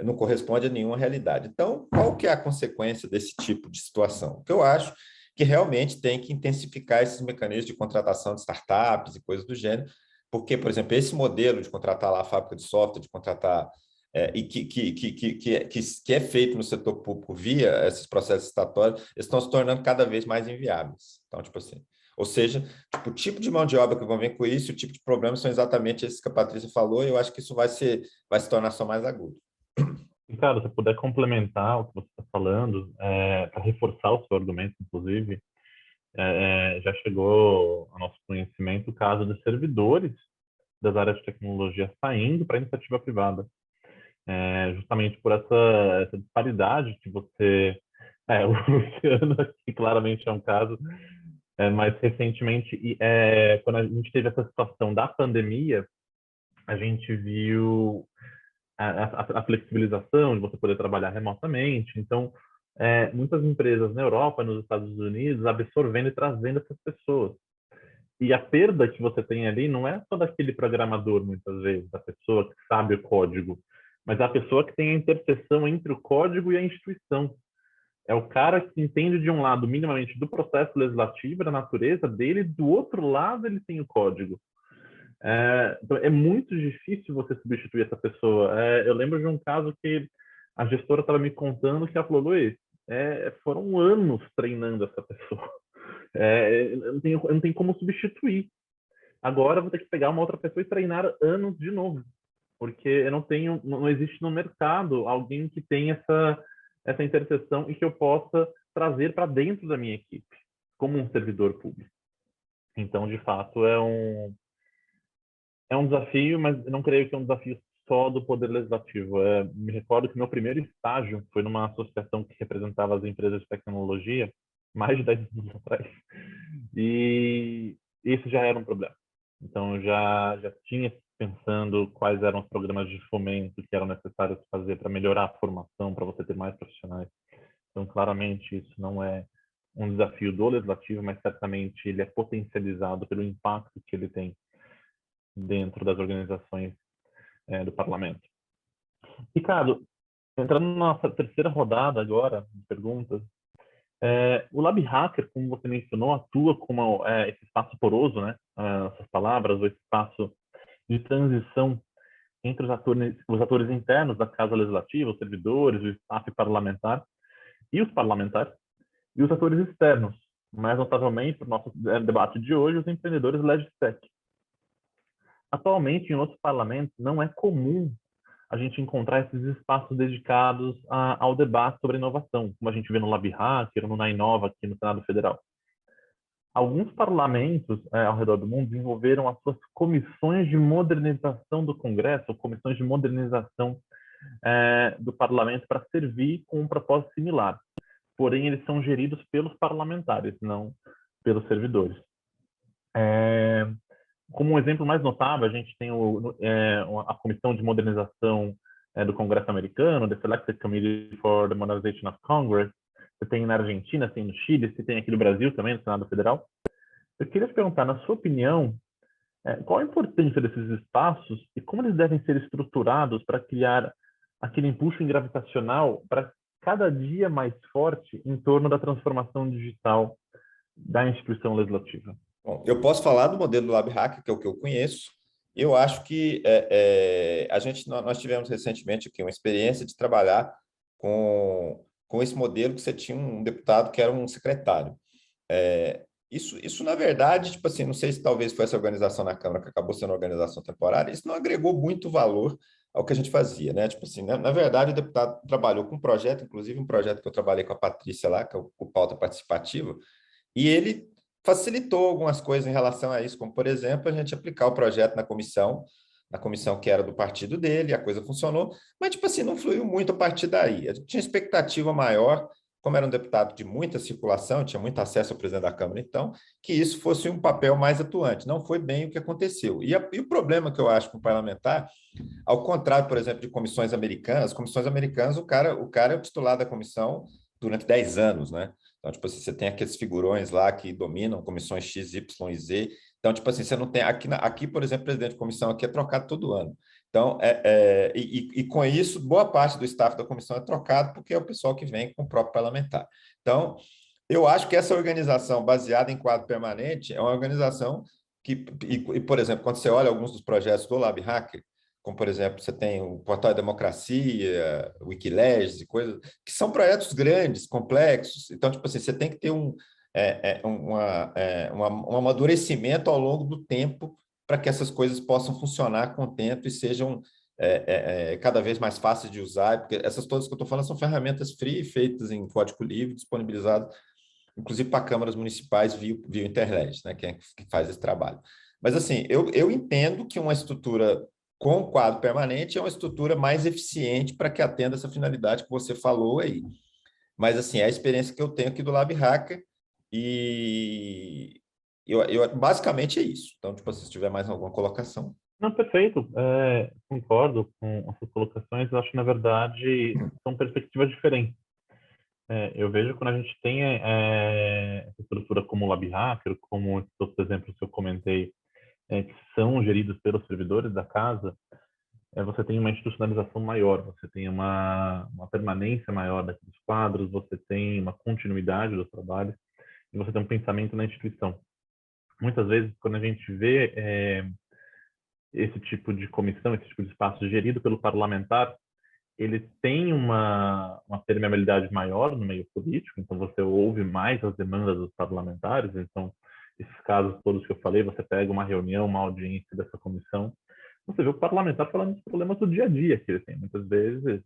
não corresponde a nenhuma realidade. Então, qual que é a consequência desse tipo de situação? O que eu acho que realmente tem que intensificar esses mecanismos de contratação de startups e coisas do gênero, porque, por exemplo, esse modelo de contratar lá a fábrica de software, de contratar e que é feito no setor público via esses processos estatórios, eles estão se tornando cada vez mais inviáveis. Então, tipo assim, ou seja, tipo, o tipo de mão de obra que vão vir com isso, o tipo de problemas são exatamente esses que a Patrícia falou, e eu acho que isso vai se tornar só mais agudo. Ricardo, se puder complementar o que você está falando, para reforçar o seu argumento, inclusive, já chegou ao nosso conhecimento o caso de servidores das áreas de tecnologia saindo para a iniciativa privada. Justamente por essa disparidade que você... o Luciano aqui claramente é um caso, mas recentemente, quando a gente teve essa situação da pandemia, a gente viu a flexibilização de você poder trabalhar remotamente. Então, muitas empresas na Europa, nos Estados Unidos, absorvendo e trazendo essas pessoas. E a perda que você tem ali não é só daquele programador, muitas vezes, da pessoa que sabe o código, mas a pessoa que tem a interseção entre o código e a instituição. É o cara que entende de um lado minimamente do processo legislativo, da natureza dele, do outro lado ele tem o código. Então é muito difícil você substituir essa pessoa. Eu lembro de um caso que a gestora estava me contando que ela falou, Luiz, foram anos treinando essa pessoa. Eu não tenho como substituir. Agora eu vou ter que pegar uma outra pessoa e treinar anos de novo, porque não existe no mercado alguém que tenha essa interseção e que eu possa trazer para dentro da minha equipe, como um servidor público. Então, de fato, é um desafio, mas eu não creio que é um desafio só do Poder Legislativo. Me recordo que meu primeiro estágio foi numa associação que representava as empresas de tecnologia, mais de 10 anos atrás, e isso já era um problema. Então, eu já tinha pensando quais eram os programas de fomento que eram necessários fazer para melhorar a formação, para você ter mais profissionais. Então, claramente, isso não é um desafio do Legislativo, mas certamente ele é potencializado pelo impacto que ele tem dentro das organizações do parlamento. Ricardo, entrando na nossa terceira rodada agora de perguntas, o Lab Hacker, como você mencionou, atua como esse espaço poroso, né? Essas palavras, o espaço de transição entre os atores internos da Casa Legislativa, os servidores, o staff parlamentar e os parlamentares, e os atores externos, mais notavelmente, para o nosso debate de hoje, os empreendedores LegTech. Atualmente, em outros parlamentos, não é comum a gente encontrar esses espaços dedicados ao debate sobre inovação, como a gente vê no Lab Hacker ou no NaInova aqui no Senado Federal. Alguns parlamentos ao redor do mundo desenvolveram as suas comissões de modernização do Congresso, ou comissões de modernização do parlamento para servir com um propósito similar. Porém, eles são geridos pelos parlamentares, não pelos servidores. Como um exemplo mais notável, a gente tem a Comissão de Modernização do Congresso Americano, the Selected Committee for the Modernization of Congress. Você tem na Argentina, tem no Chile, você tem aqui no Brasil também, no Senado Federal. Eu queria te perguntar, na sua opinião, qual a importância desses espaços e como eles devem ser estruturados para criar aquele impulso gravitacional para cada dia mais forte em torno da transformação digital da instituição legislativa? Bom, eu posso falar do modelo do Lab Hacker, que é o que eu conheço. Eu acho que nós tivemos recentemente aqui uma experiência de trabalhar com esse modelo que você tinha um deputado que era um secretário. Isso, na verdade, tipo assim, não sei se talvez foi essa organização na Câmara que acabou sendo uma organização temporária, isso não agregou muito valor ao que a gente fazia, né? Tipo assim, na verdade, o deputado trabalhou com um projeto, inclusive um projeto que eu trabalhei com a Patrícia lá, que é o Pauta Participativa, e ele facilitou algumas coisas em relação a isso, como, por exemplo, a gente aplicar o projeto na comissão que era do partido dele, a coisa funcionou, mas, tipo assim, não fluiu muito a partir daí. A gente tinha expectativa maior, como era um deputado de muita circulação, tinha muito acesso ao presidente da Câmara, então, que isso fosse um papel mais atuante. Não foi bem o que aconteceu. E o problema que eu acho com o parlamentar, ao contrário, por exemplo, de comissões americanas, o cara é o titular da comissão durante 10 anos, né? Então, tipo assim, você tem aqueles figurões lá que dominam comissões X, Y e Z. Então, tipo assim, você não tem... Aqui, por exemplo, o presidente de comissão aqui é trocado todo ano. Então, com isso, boa parte do staff da comissão é trocado porque é o pessoal que vem com o próprio parlamentar. Então, Eu acho que essa organização baseada em quadro permanente é uma organização que, por exemplo, quando você olha alguns dos projetos do Lab Hacker, como, por exemplo, você tem o Portal da Democracia, o Wikileaks e coisas, que são projetos grandes, complexos. Então, tipo assim, você tem que ter um amadurecimento ao longo do tempo para que essas coisas possam funcionar com o tempo e sejam cada vez mais fáceis de usar, porque essas todas que eu estou falando são ferramentas free, feitas em código livre, disponibilizadas, inclusive para câmaras municipais via internet, né, que faz esse trabalho. Mas, assim, eu entendo que uma estrutura com quadro permanente é uma estrutura mais eficiente para que atenda essa finalidade que você falou aí. Mas, assim, é a experiência que eu tenho aqui do Lab Hacker e basicamente é isso. Então, tipo, se tiver mais alguma colocação. Não, perfeito. Concordo com as suas colocações. Eu acho que, na verdade, são perspectivas diferentes. Eu vejo quando a gente tem essa estrutura como o Lab Hacker, como esses outros exemplos que eu comentei, que são geridos pelos servidores da casa, você tem uma institucionalização maior, você tem uma permanência maior daqueles quadros, você tem uma continuidade dos trabalhos e você tem um pensamento na instituição. Muitas vezes, quando a gente vê esse tipo de comissão, esse tipo de espaço gerido pelo parlamentar, ele tem uma permeabilidade maior no meio político, então você ouve mais as demandas dos parlamentares, então esses casos todos que eu falei, você pega uma reunião, uma audiência dessa comissão, você vê o parlamentar falando dos problemas do dia a dia que ele tem. Muitas vezes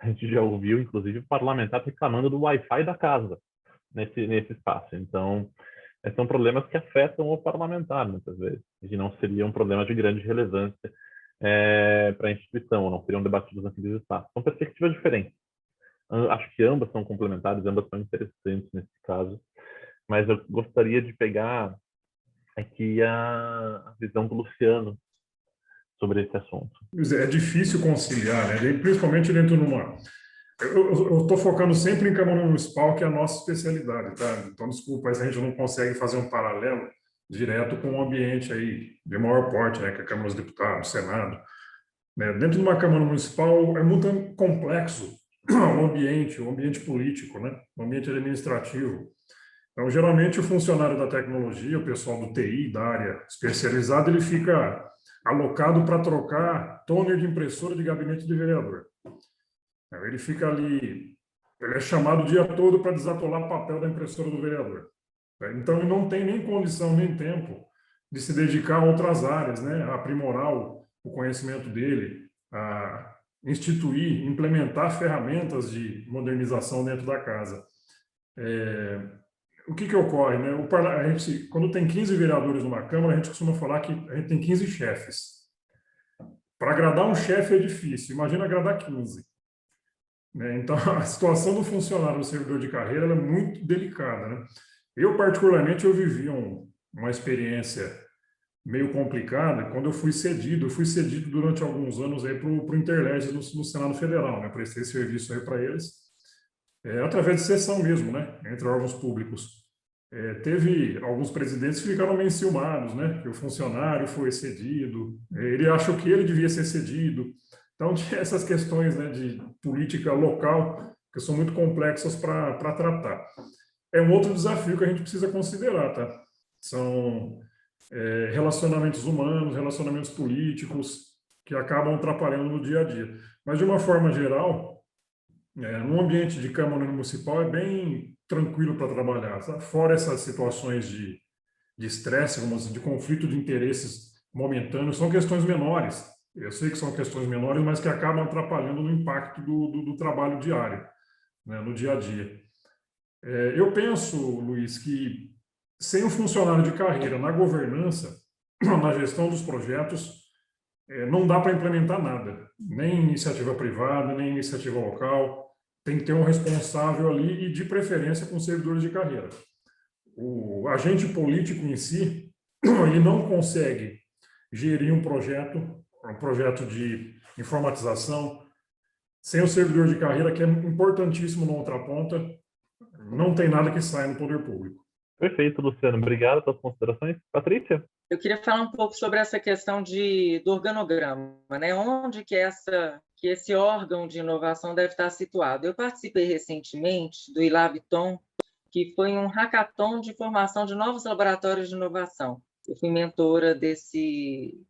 a gente já ouviu, inclusive, o parlamentar reclamando do Wi-Fi da casa nesse espaço. Então, são problemas que afetam o parlamentar, muitas vezes, e não seriam problemas de grande relevância para a instituição, ou não seriam debatidos naqueles espaços. São perspectivas diferentes. Acho que ambas são complementares, ambas são interessantes nesse caso, mas eu gostaria de pegar aqui a visão do Luciano sobre esse assunto. É difícil conciliar, né? Principalmente dentro de uma... Eu estou focando sempre em Câmara Municipal, que é a nossa especialidade, tá? Então, desculpa, mas a gente não consegue fazer um paralelo direto com um ambiente aí de maior porte, né? Que é a Câmara dos Deputados, Senado. Né? Dentro de uma Câmara Municipal é muito complexo o ambiente político, né? O ambiente administrativo. Então, geralmente, o funcionário da tecnologia, o pessoal do TI, da área especializada, ele fica alocado para trocar toner de impressora de gabinete de vereador. Ele fica ali, ele é chamado o dia todo para desatolar o papel da impressora do vereador. Então, ele não tem nem condição, nem tempo de se dedicar a outras áreas, né? A aprimorar o conhecimento dele, a instituir, implementar ferramentas de modernização dentro da casa. O que ocorre, né? A gente, quando tem 15 vereadores numa Câmara, a gente costuma falar que a gente tem 15 chefes. Para agradar um chefe é difícil, imagina agradar 15. Né? Então, a situação do funcionário, do servidor de carreira, ela é muito delicada. Né? Eu, particularmente, eu vivi uma experiência meio complicada quando eu fui cedido. Eu fui cedido durante alguns anos para o Interleg no Senado Federal, né? Prestei serviço aí para eles, através de sessão mesmo, né? Entre órgãos públicos. Teve alguns presidentes que ficaram meio enciumados, né? Que o funcionário foi cedido, ele achou que ele devia ser cedido. Então, tinha essas questões, né, de política local que são muito complexas para tratar. É um outro desafio que a gente precisa considerar, tá? São relacionamentos humanos, relacionamentos políticos que acabam atrapalhando no dia a dia. Mas, de uma forma geral, no ambiente de Câmara Municipal é bem tranquilo para trabalhar, sabe? Fora essas situações de estresse, de conflito de interesses momentâneos, são questões menores. Eu sei que são questões menores, mas que acabam atrapalhando no impacto do trabalho diário, né, no dia a dia. Eu penso, Luiz, que sem um funcionário de carreira na governança, na gestão dos projetos, não dá para implementar nada, nem iniciativa privada, nem iniciativa local. Tem que ter um responsável ali e, de preferência, com servidores de carreira. O agente político em si, ele não consegue gerir um projeto de informatização sem o servidor de carreira, que é importantíssimo na outra ponta. Não tem nada que saia no poder público. Perfeito, Luciano. Obrigado pelas considerações. Patrícia? Eu queria falar um pouco sobre essa questão do organograma, né? Onde que esse órgão de inovação deve estar situado. Eu participei recentemente do ILAVTOM, que foi um hackathon de formação de novos laboratórios de inovação. Eu fui mentora desse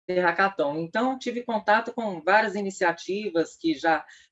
hackathon. Então, tive contato com várias iniciativas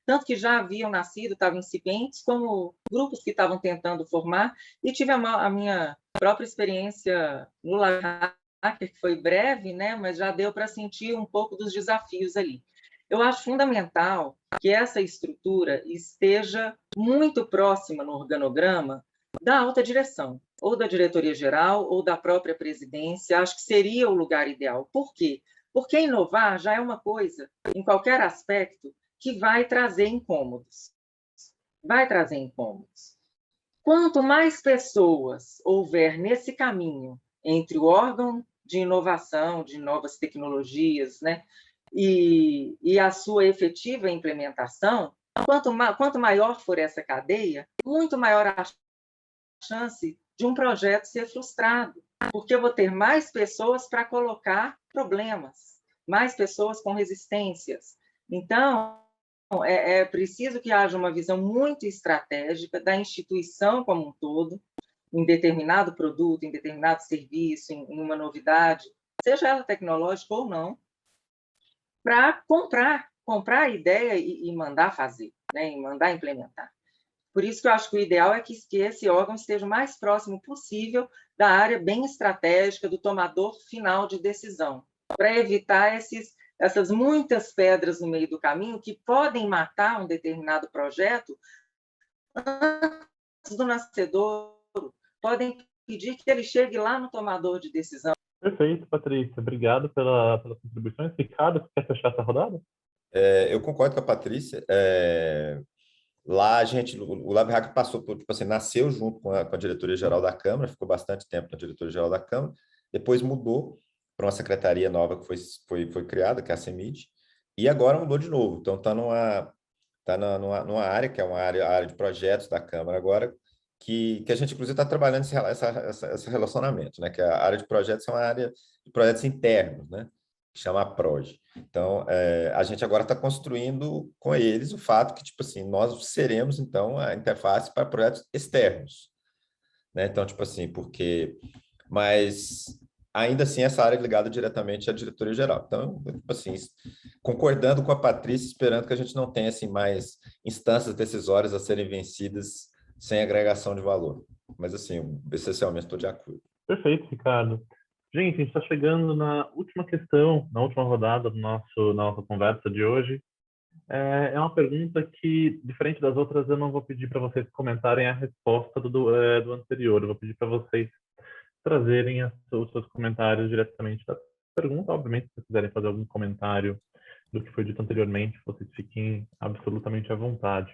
tanto que já haviam nascido, estavam incipientes, como grupos que estavam tentando formar, e tive a minha própria experiência no Hacker, que foi breve, né, mas já deu para sentir um pouco dos desafios ali. Eu acho fundamental que essa estrutura esteja muito próxima no organograma da alta direção, ou da diretoria-geral, ou da própria presidência. Acho que seria o lugar ideal. Por quê? Porque inovar já é uma coisa, em qualquer aspecto, que vai trazer incômodos. Vai trazer incômodos. Quanto mais pessoas houver nesse caminho entre o órgão de inovação, de novas tecnologias, né, e a sua efetiva implementação, quanto maior for essa cadeia, muito maior a chance de um projeto ser frustrado, porque eu vou ter mais pessoas para colocar problemas, mais pessoas com resistências. Então, é preciso que haja uma visão muito estratégica da instituição como um todo, em determinado produto, em determinado serviço, em uma novidade, seja ela tecnológica ou não, para comprar a ideia e mandar fazer, né, e mandar implementar. Por isso que eu acho que o ideal é que esse órgão esteja o mais próximo possível da área bem estratégica, do tomador final de decisão, para evitar essas muitas pedras no meio do caminho que podem matar um determinado projeto antes do nascedouro, podem pedir que ele chegue lá no tomador de decisão. Perfeito, Patrícia. Obrigado pela contribuição. Ricardo, quer fechar essa rodada? Eu concordo com a Patrícia. Lá o Lab Hacker passou por, tipo assim, nasceu junto com a diretoria-geral da Câmara, ficou bastante tempo na diretoria-geral da Câmara, depois mudou para uma secretaria nova que foi criada, que é a CEMID, e agora mudou de novo. Então está numa área, que é a área de projetos da Câmara agora, que a gente, inclusive, está trabalhando esse relacionamento, né? Que a área de projetos é uma área de projetos internos, né? Que chama a PROGE. Então, a gente agora está construindo com eles o fato que, tipo assim, nós seremos, então, a interface para projetos externos, né? Então, tipo assim, mas ainda assim essa área é ligada diretamente à diretoria-geral. Então, tipo assim, concordando com a Patrícia, esperando que a gente não tenha, assim, mais instâncias decisórias a serem vencidas sem agregação de valor. Mas, assim, essencialmente estou de acordo. Perfeito, Ricardo. Gente, a gente está chegando na última questão, na última rodada da nossa conversa de hoje. É uma pergunta que, diferente das outras, eu não vou pedir para vocês comentarem a resposta do anterior. Eu vou pedir para vocês trazerem os seus comentários diretamente da pergunta. Obviamente, se vocês quiserem fazer algum comentário do que foi dito anteriormente, vocês fiquem absolutamente à vontade.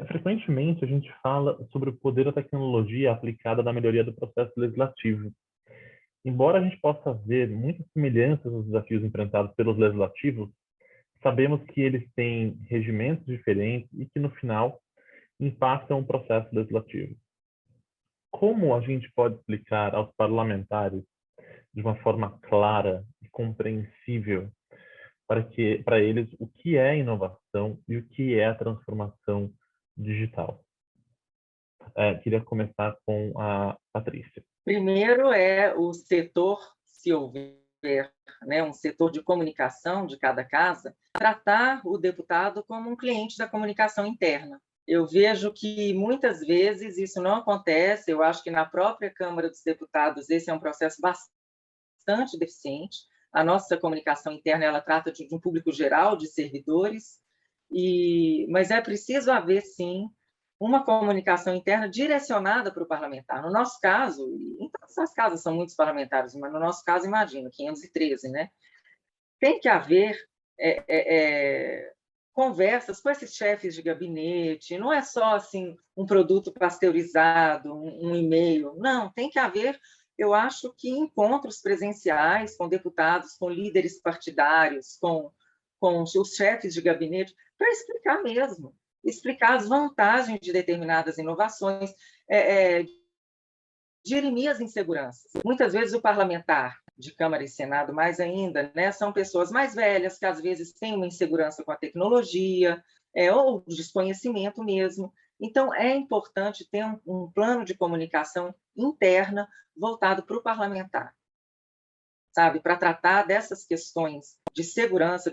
Frequentemente, a gente fala sobre o poder da tecnologia aplicada na melhoria do processo legislativo. Embora a gente possa ver muitas semelhanças nos desafios enfrentados pelos legislativos, sabemos que eles têm regimentos diferentes e que, no final, impactam o processo legislativo. Como a gente pode explicar aos parlamentares, de uma forma clara e compreensível, para eles o que é inovação e o que é a transformação digital? Queria começar com a Patrícia. Primeiro é o setor, se houver, né, um setor de comunicação de cada casa, tratar o deputado como um cliente da comunicação interna. Eu vejo que muitas vezes isso não acontece. Eu acho que na própria Câmara dos Deputados esse é um processo bastante deficiente. A nossa comunicação interna ela trata de um público geral de servidores, mas é preciso haver, sim, uma comunicação interna direcionada para o parlamentar. No nosso caso, em todas as casas são muitos parlamentares, mas no nosso caso, imagino, 513, né? Tem que haver conversas com esses chefes de gabinete, não é só assim um produto pasteurizado, um e-mail, não, tem que haver, eu acho que encontros presenciais com deputados, com líderes partidários, com os chefes de gabinete, para explicar mesmo, explicar as vantagens de determinadas inovações, dirimir as inseguranças. Muitas vezes o parlamentar de Câmara e Senado, mais ainda, né, são pessoas mais velhas, que às vezes têm uma insegurança com a tecnologia, ou desconhecimento mesmo. Então, é importante ter um plano de comunicação interna voltado para o parlamentar, sabe? Para tratar dessas questões de segurança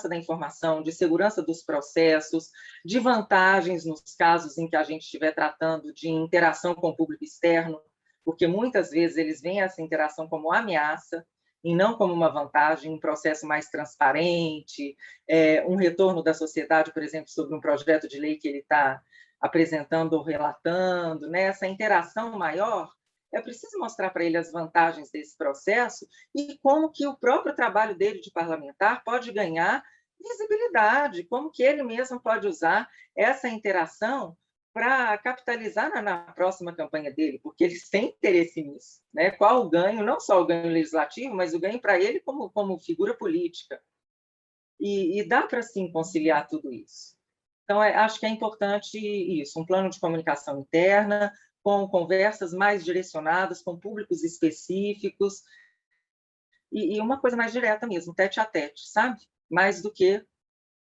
da informação, de segurança dos processos, de vantagens nos casos em que a gente estiver tratando de interação com o público externo, porque muitas vezes eles veem essa interação como ameaça e não como uma vantagem, um processo mais transparente, um retorno da sociedade, por exemplo, sobre um projeto de lei que ele está apresentando ou relatando, né? Essa interação maior, é preciso mostrar para ele as vantagens desse processo e como que o próprio trabalho dele de parlamentar pode ganhar visibilidade, como que ele mesmo pode usar essa interação para capitalizar na próxima campanha dele, porque eles têm interesse nisso, né? Qual o ganho, não só o ganho legislativo, mas o ganho para ele como figura política. E dá para, sim, conciliar tudo isso. Então, acho que é importante isso, um plano de comunicação interna, com conversas mais direcionadas, com públicos específicos, e uma coisa mais direta mesmo, tete a tete, sabe? Mais do que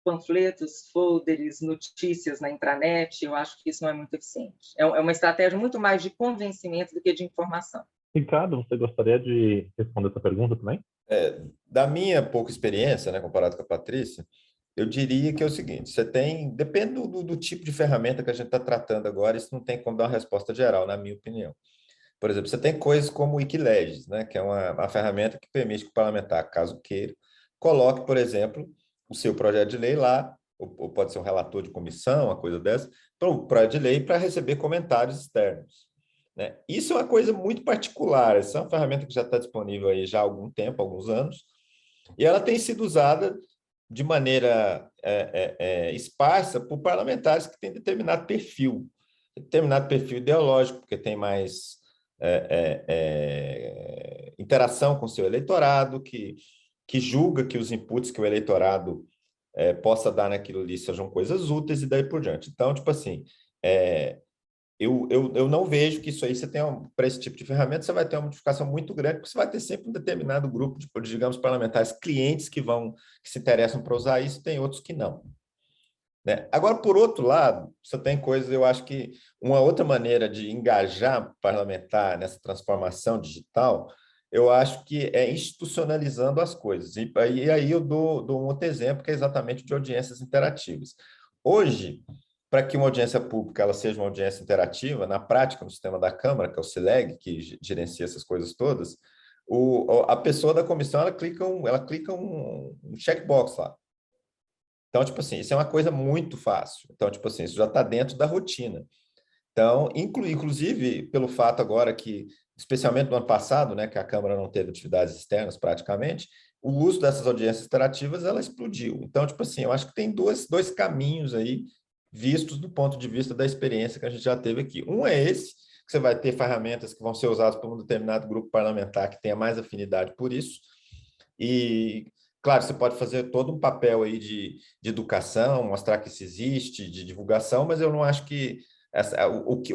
panfletos, folders, notícias na intranet, eu acho que isso não é muito eficiente. É uma estratégia muito mais de convencimento do que de informação. Ricardo, você gostaria de responder essa pergunta também? Da minha pouca experiência, né, comparado com a Patrícia, eu diria que é o seguinte, depende do tipo de ferramenta que a gente está tratando agora, isso não tem como dar uma resposta geral, na minha opinião. Por exemplo, você tem coisas como o Wikileges, né, que é uma ferramenta que permite que o parlamentar, caso queira, coloque, por exemplo, o seu projeto de lei lá, ou pode ser um relator de comissão, uma coisa dessa, para o projeto de lei para receber comentários externos, né? Isso é uma coisa muito particular, essa é uma ferramenta que já está disponível aí já há algum tempo, alguns anos, e ela tem sido usada de maneira esparsa por parlamentares que têm determinado perfil ideológico, porque tem mais interação com o seu eleitorado, que julga que os inputs que o eleitorado possa dar naquilo ali sejam coisas úteis e daí por diante. Então, tipo assim, eu não vejo que isso aí, para esse tipo de ferramenta, você vai ter uma modificação muito grande, porque você vai ter sempre um determinado grupo de, digamos, parlamentares clientes que se interessam para usar isso, tem outros que não. Né? Agora, por outro lado, você tem coisas, eu acho que uma outra maneira de engajar parlamentar nessa transformação digital, eu acho que é institucionalizando as coisas. E aí eu dou um outro exemplo, que é exatamente de audiências interativas. Hoje, para que uma audiência pública ela seja uma audiência interativa, na prática, no sistema da Câmara, que é o CILEG, que gerencia essas coisas todas, a pessoa da comissão ela clica um checkbox lá. Então, tipo assim, isso é uma coisa muito fácil. Então, tipo assim, isso já está dentro da rotina. Então, inclusive, pelo fato agora que, especialmente no ano passado, né, que a Câmara não teve atividades externas praticamente, o uso dessas audiências interativas, ela explodiu. Então, tipo assim, eu acho que tem dois caminhos aí vistos do ponto de vista da experiência que a gente já teve aqui. Um é esse, que você vai ter ferramentas que vão ser usadas por um determinado grupo parlamentar que tenha mais afinidade por isso. E, claro, você pode fazer todo um papel aí de educação, mostrar que isso existe, de divulgação, mas eu não acho que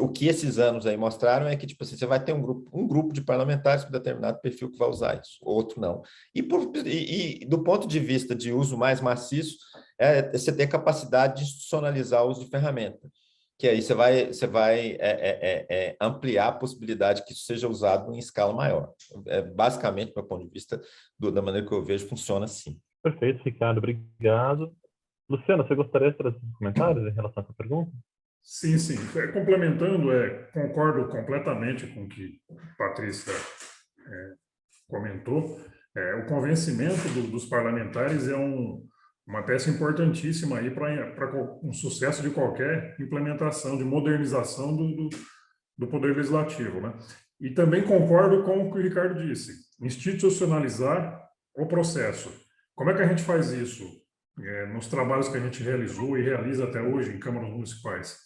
o que esses anos aí mostraram é que, tipo assim, você vai ter um grupo de parlamentares com determinado perfil que vai usar isso, outro não. E do ponto de vista de uso mais maciço, você ter capacidade de institucionalizar o uso de ferramenta, que aí você vai ampliar a possibilidade que isso seja usado em escala maior. Basicamente, do meu ponto de vista, da maneira que eu vejo, funciona assim. Perfeito, Ricardo, obrigado. Luciana, você gostaria de trazer comentários em relação a essa pergunta? Sim. Complementando, concordo completamente com o que a Patrícia comentou. O convencimento dos parlamentares é uma peça importantíssima aí para um sucesso de qualquer implementação, de modernização do Poder Legislativo, né? E também concordo com o que o Ricardo disse, institucionalizar o processo. Como é que a gente faz isso? Nos trabalhos que a gente realizou e realiza até hoje em câmaras municipais.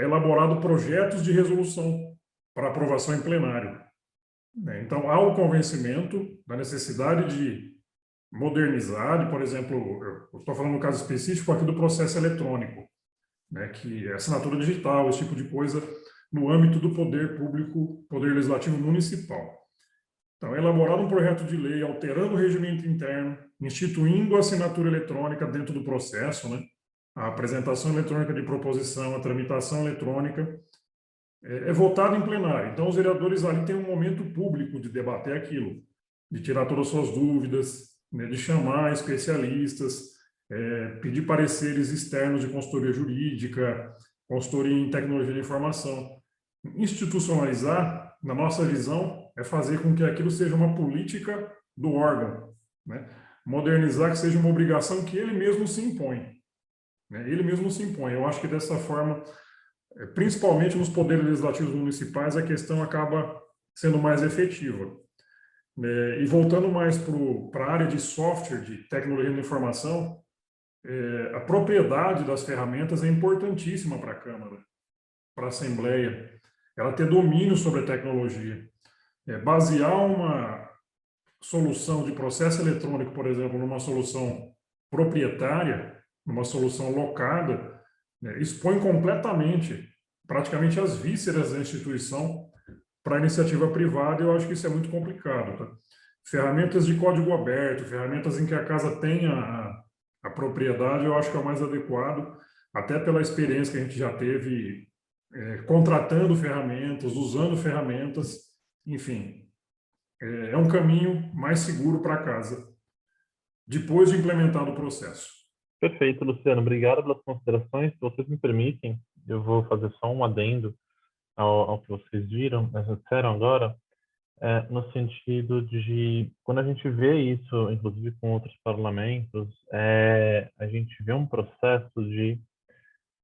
Elaborado projetos de resolução para aprovação em plenário. Então, há o convencimento da necessidade de modernizar, por exemplo, eu estou falando no caso específico aqui do processo eletrônico, né, que é assinatura digital, esse tipo de coisa, no âmbito do poder público, poder legislativo municipal. Então, é elaborado um projeto de lei alterando o regimento interno, instituindo a assinatura eletrônica dentro do processo, né, a apresentação eletrônica de proposição, a tramitação eletrônica, é votado em plenário. Então, os vereadores ali têm um momento público de debater aquilo, de tirar todas as suas dúvidas, né, de chamar especialistas, pedir pareceres externos de consultoria jurídica, consultoria em tecnologia de informação. Institucionalizar, na nossa visão, é fazer com que aquilo seja uma política do órgão, né? Modernizar que seja uma obrigação que ele mesmo se impõe, né? Ele mesmo se impõe. Eu acho que dessa forma, principalmente nos poderes legislativos municipais, a questão acaba sendo mais efetiva. E voltando mais para a área de software, de tecnologia da informação, a propriedade das ferramentas é importantíssima para a Câmara, para a Assembleia, ela ter domínio sobre a tecnologia. Basear uma solução de processo eletrônico, por exemplo, numa solução proprietária, numa solução locada, né, expõe completamente, praticamente as vísceras da instituição para a iniciativa privada, e eu acho que isso é muito complicado. Tá? Ferramentas de código aberto, ferramentas em que a casa tenha a propriedade, eu acho que é o mais adequado, até pela experiência que a gente já teve contratando ferramentas, usando ferramentas, enfim, é um caminho mais seguro para casa, depois de implementado o processo. Perfeito, Luciano. Obrigado pelas considerações. Se vocês me permitem, eu vou fazer só um adendo ao que vocês disseram agora, no sentido de, quando a gente vê isso, inclusive com outros parlamentos, a gente vê um processo de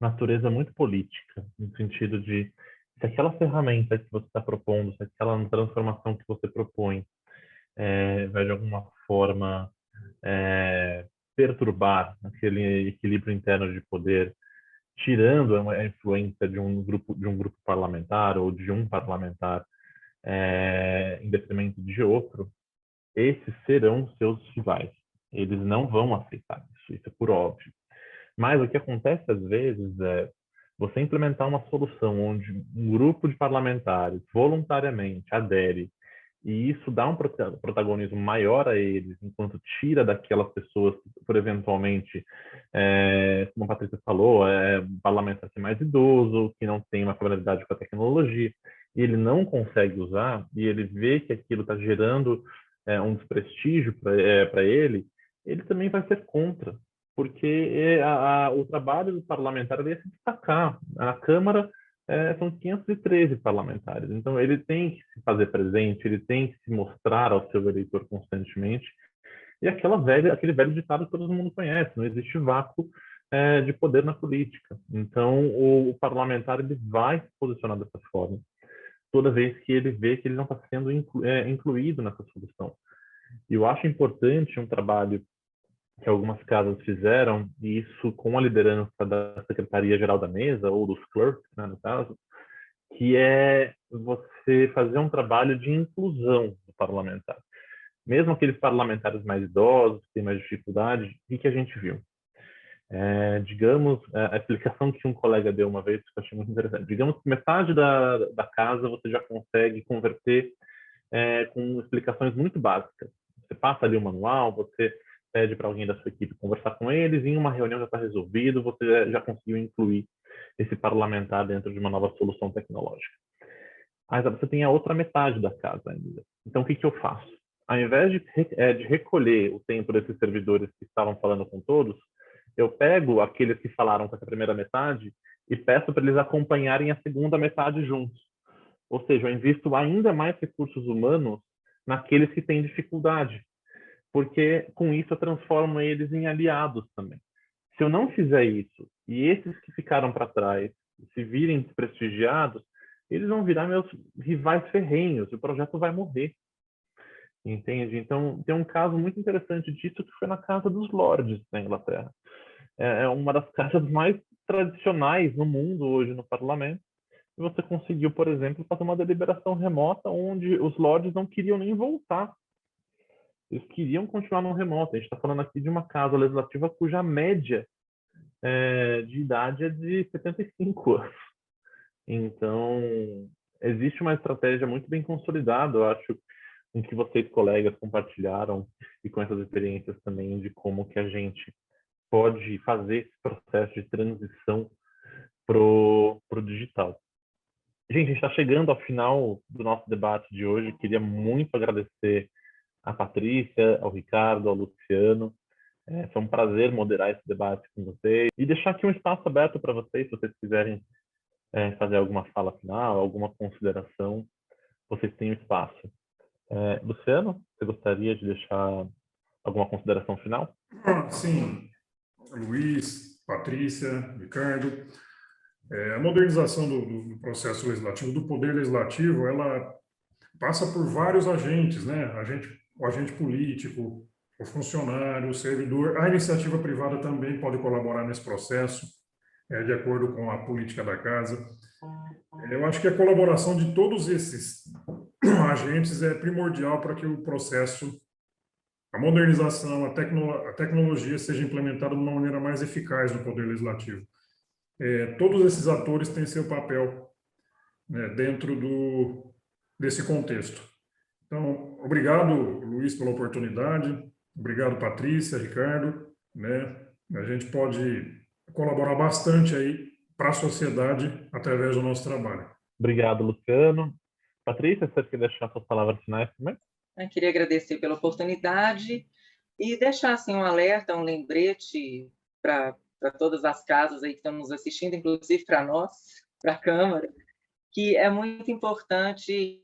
natureza muito política, no sentido de, se aquela ferramenta que você está propondo, se aquela transformação que você propõe vai de alguma forma perturbar aquele equilíbrio interno de poder, tirando a influência de um grupo parlamentar ou de um parlamentar em detrimento de outro, esses serão seus rivais. Eles não vão aceitar isso é por óbvio. Mas o que acontece às vezes é você implementar uma solução onde um grupo de parlamentares voluntariamente adere e isso dá um protagonismo maior a eles, enquanto tira daquelas pessoas que, por eventualmente, como a Patrícia falou, um parlamentar mais idoso, que não tem uma familiaridade com a tecnologia, e ele não consegue usar, e ele vê que aquilo está gerando um desprestígio para ele também vai ser contra, porque o trabalho do parlamentar é se destacar. A Câmara são 513 parlamentares, então ele tem que se fazer presente, ele tem que se mostrar ao seu eleitor constantemente, e aquele velho ditado que todo mundo conhece, não existe vácuo de poder na política. Então, o parlamentar ele vai se posicionar dessa forma, toda vez que ele vê que ele não está sendo incluído nessa solução. E eu acho importante um trabalho que algumas casas fizeram, e isso com a liderança da Secretaria-Geral da Mesa, ou dos clerks, né, no caso, que é você fazer um trabalho de inclusão do parlamentar. Mesmo aqueles parlamentares mais idosos, que têm mais dificuldade, o que a gente viu? Digamos, a explicação que um colega deu uma vez, que eu achei muito interessante. Digamos que metade da casa você já consegue converter com explicações muito básicas. Você passa ali o manual, você pede para alguém da sua equipe conversar com eles, e em uma reunião já está resolvido, você já conseguiu incluir esse parlamentar dentro de uma nova solução tecnológica. Mas você tem a outra metade da casa ainda. Então, o que eu faço? Ao invés de recolher o tempo desses servidores que estavam falando com todos, eu pego aqueles que falaram com essa primeira metade e peço para eles acompanharem a segunda metade juntos. Ou seja, eu invisto ainda mais recursos humanos naqueles que têm dificuldade, porque com isso eu transformo eles em aliados também. Se eu não fizer isso, e esses que ficaram para trás se virem desprestigiados, eles vão virar meus rivais ferrenhos, e o projeto vai morrer. Entende? Então, tem um caso muito interessante disso, que foi na Casa dos Lordes, na Inglaterra. É uma das casas mais tradicionais no mundo hoje no parlamento, e você conseguiu, por exemplo, fazer uma deliberação remota onde os lordes não queriam nem voltar. Eles queriam continuar no remoto. A gente está falando aqui de uma casa legislativa cuja média de idade é de 75 anos. Então, existe uma estratégia muito bem consolidada, eu acho, com que vocês, colegas, compartilharam, e com essas experiências também, de como que a gente pode fazer esse processo de transição pro digital. Gente, a gente está chegando ao final do nosso debate de hoje. Queria muito agradecer a Patrícia, ao Ricardo, ao Luciano. Foi um prazer moderar esse debate com vocês e deixar aqui um espaço aberto para vocês, se vocês quiserem fazer alguma fala final, alguma consideração, vocês têm o espaço. Luciano, você gostaria de deixar alguma consideração final? Sim, Luiz, Patrícia, Ricardo. A modernização do processo legislativo, do poder legislativo, ela passa por vários agentes, né? O agente político, o funcionário, o servidor. A iniciativa privada também pode colaborar nesse processo, de acordo com a política da casa. Eu acho que a colaboração de todos esses agentes é primordial para que o processo, a modernização, a tecnologia seja implementada de uma maneira mais eficaz no poder legislativo. Todos esses atores têm seu papel, né, dentro desse contexto. Então, obrigado, Luiz, pela oportunidade. Obrigado, Patrícia, Ricardo. Né? A gente pode colaborar bastante aí para a sociedade através do nosso trabalho. Obrigado, Luciano. Patrícia, você quer deixar suas palavras finais também? Eu queria agradecer pela oportunidade e deixar assim, um alerta, um lembrete para todas as casas aí que estão nos assistindo, inclusive para nós, para a Câmara, que é muito importante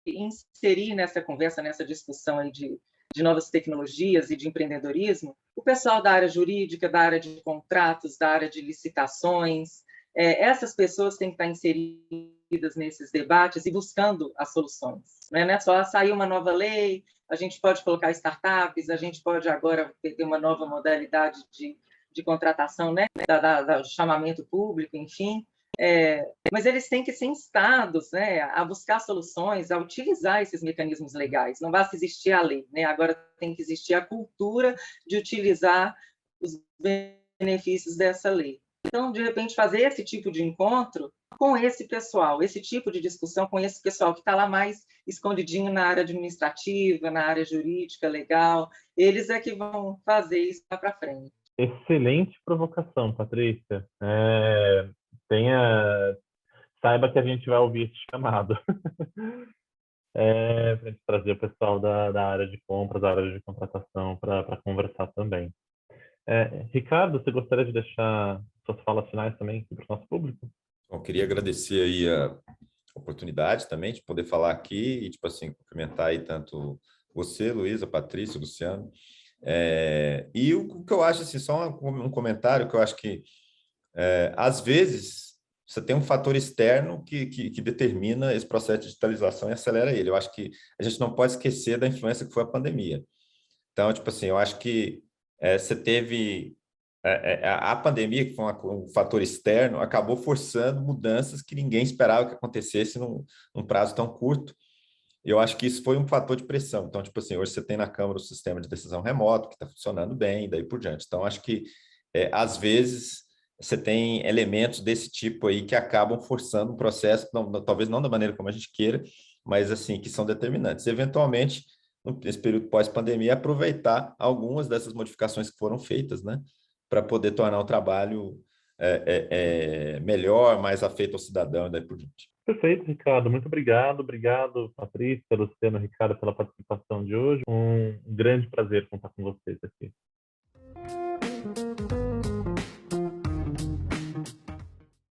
inserir nessa conversa, nessa discussão aí de novas tecnologias e de empreendedorismo, o pessoal da área jurídica, da área de contratos, da área de licitações. Essas pessoas têm que estar inseridas nesses debates e buscando as soluções. Não é só sair uma nova lei, a gente pode colocar startups, a gente pode agora ter uma nova modalidade de contratação, né, do chamamento público, enfim. Mas eles têm que ser instados, né, a buscar soluções, a utilizar esses mecanismos legais. Não basta existir a lei, né? Agora tem que existir a cultura de utilizar os benefícios dessa lei. Então, de repente, fazer esse tipo de encontro com esse pessoal, esse tipo de discussão com esse pessoal que está lá mais escondidinho na área administrativa, na área jurídica, legal, eles é que vão fazer isso lá para frente. Excelente provocação, Patrícia. Saiba que a gente vai ouvir esse chamado. Para a gente trazer o pessoal da área de compras, da área de contratação para conversar também. Ricardo, você gostaria de deixar suas falas finais também para o nosso público? Bom, queria agradecer aí a oportunidade também de poder falar aqui e, tipo assim, cumprimentar aí tanto você, Luísa, Patrícia, Luciano. E o que eu acho, assim, só um comentário que eu acho que, às vezes, você tem um fator externo que determina esse processo de digitalização e acelera ele. Eu acho que a gente não pode esquecer da influência que foi a pandemia. Então, tipo assim, eu acho que você teve... a pandemia, que foi um fator externo, acabou forçando mudanças que ninguém esperava que acontecesse num prazo tão curto. Eu acho que isso foi um fator de pressão. Então, tipo assim, hoje você tem na Câmara o sistema de decisão remoto, que está funcionando bem, e daí por diante. Então, acho que, às vezes, você tem elementos desse tipo aí que acabam forçando um processo, talvez não da maneira como a gente queira, mas, assim, que são determinantes. Eventualmente, nesse período pós-pandemia, aproveitar algumas dessas modificações que foram feitas, né, para poder tornar o trabalho melhor, mais afeito ao cidadão e daí por diante. Perfeito, Ricardo. Muito obrigado. Obrigado, Patrícia, Luciano, Ricardo, pela participação de hoje. Um grande prazer contar com vocês aqui.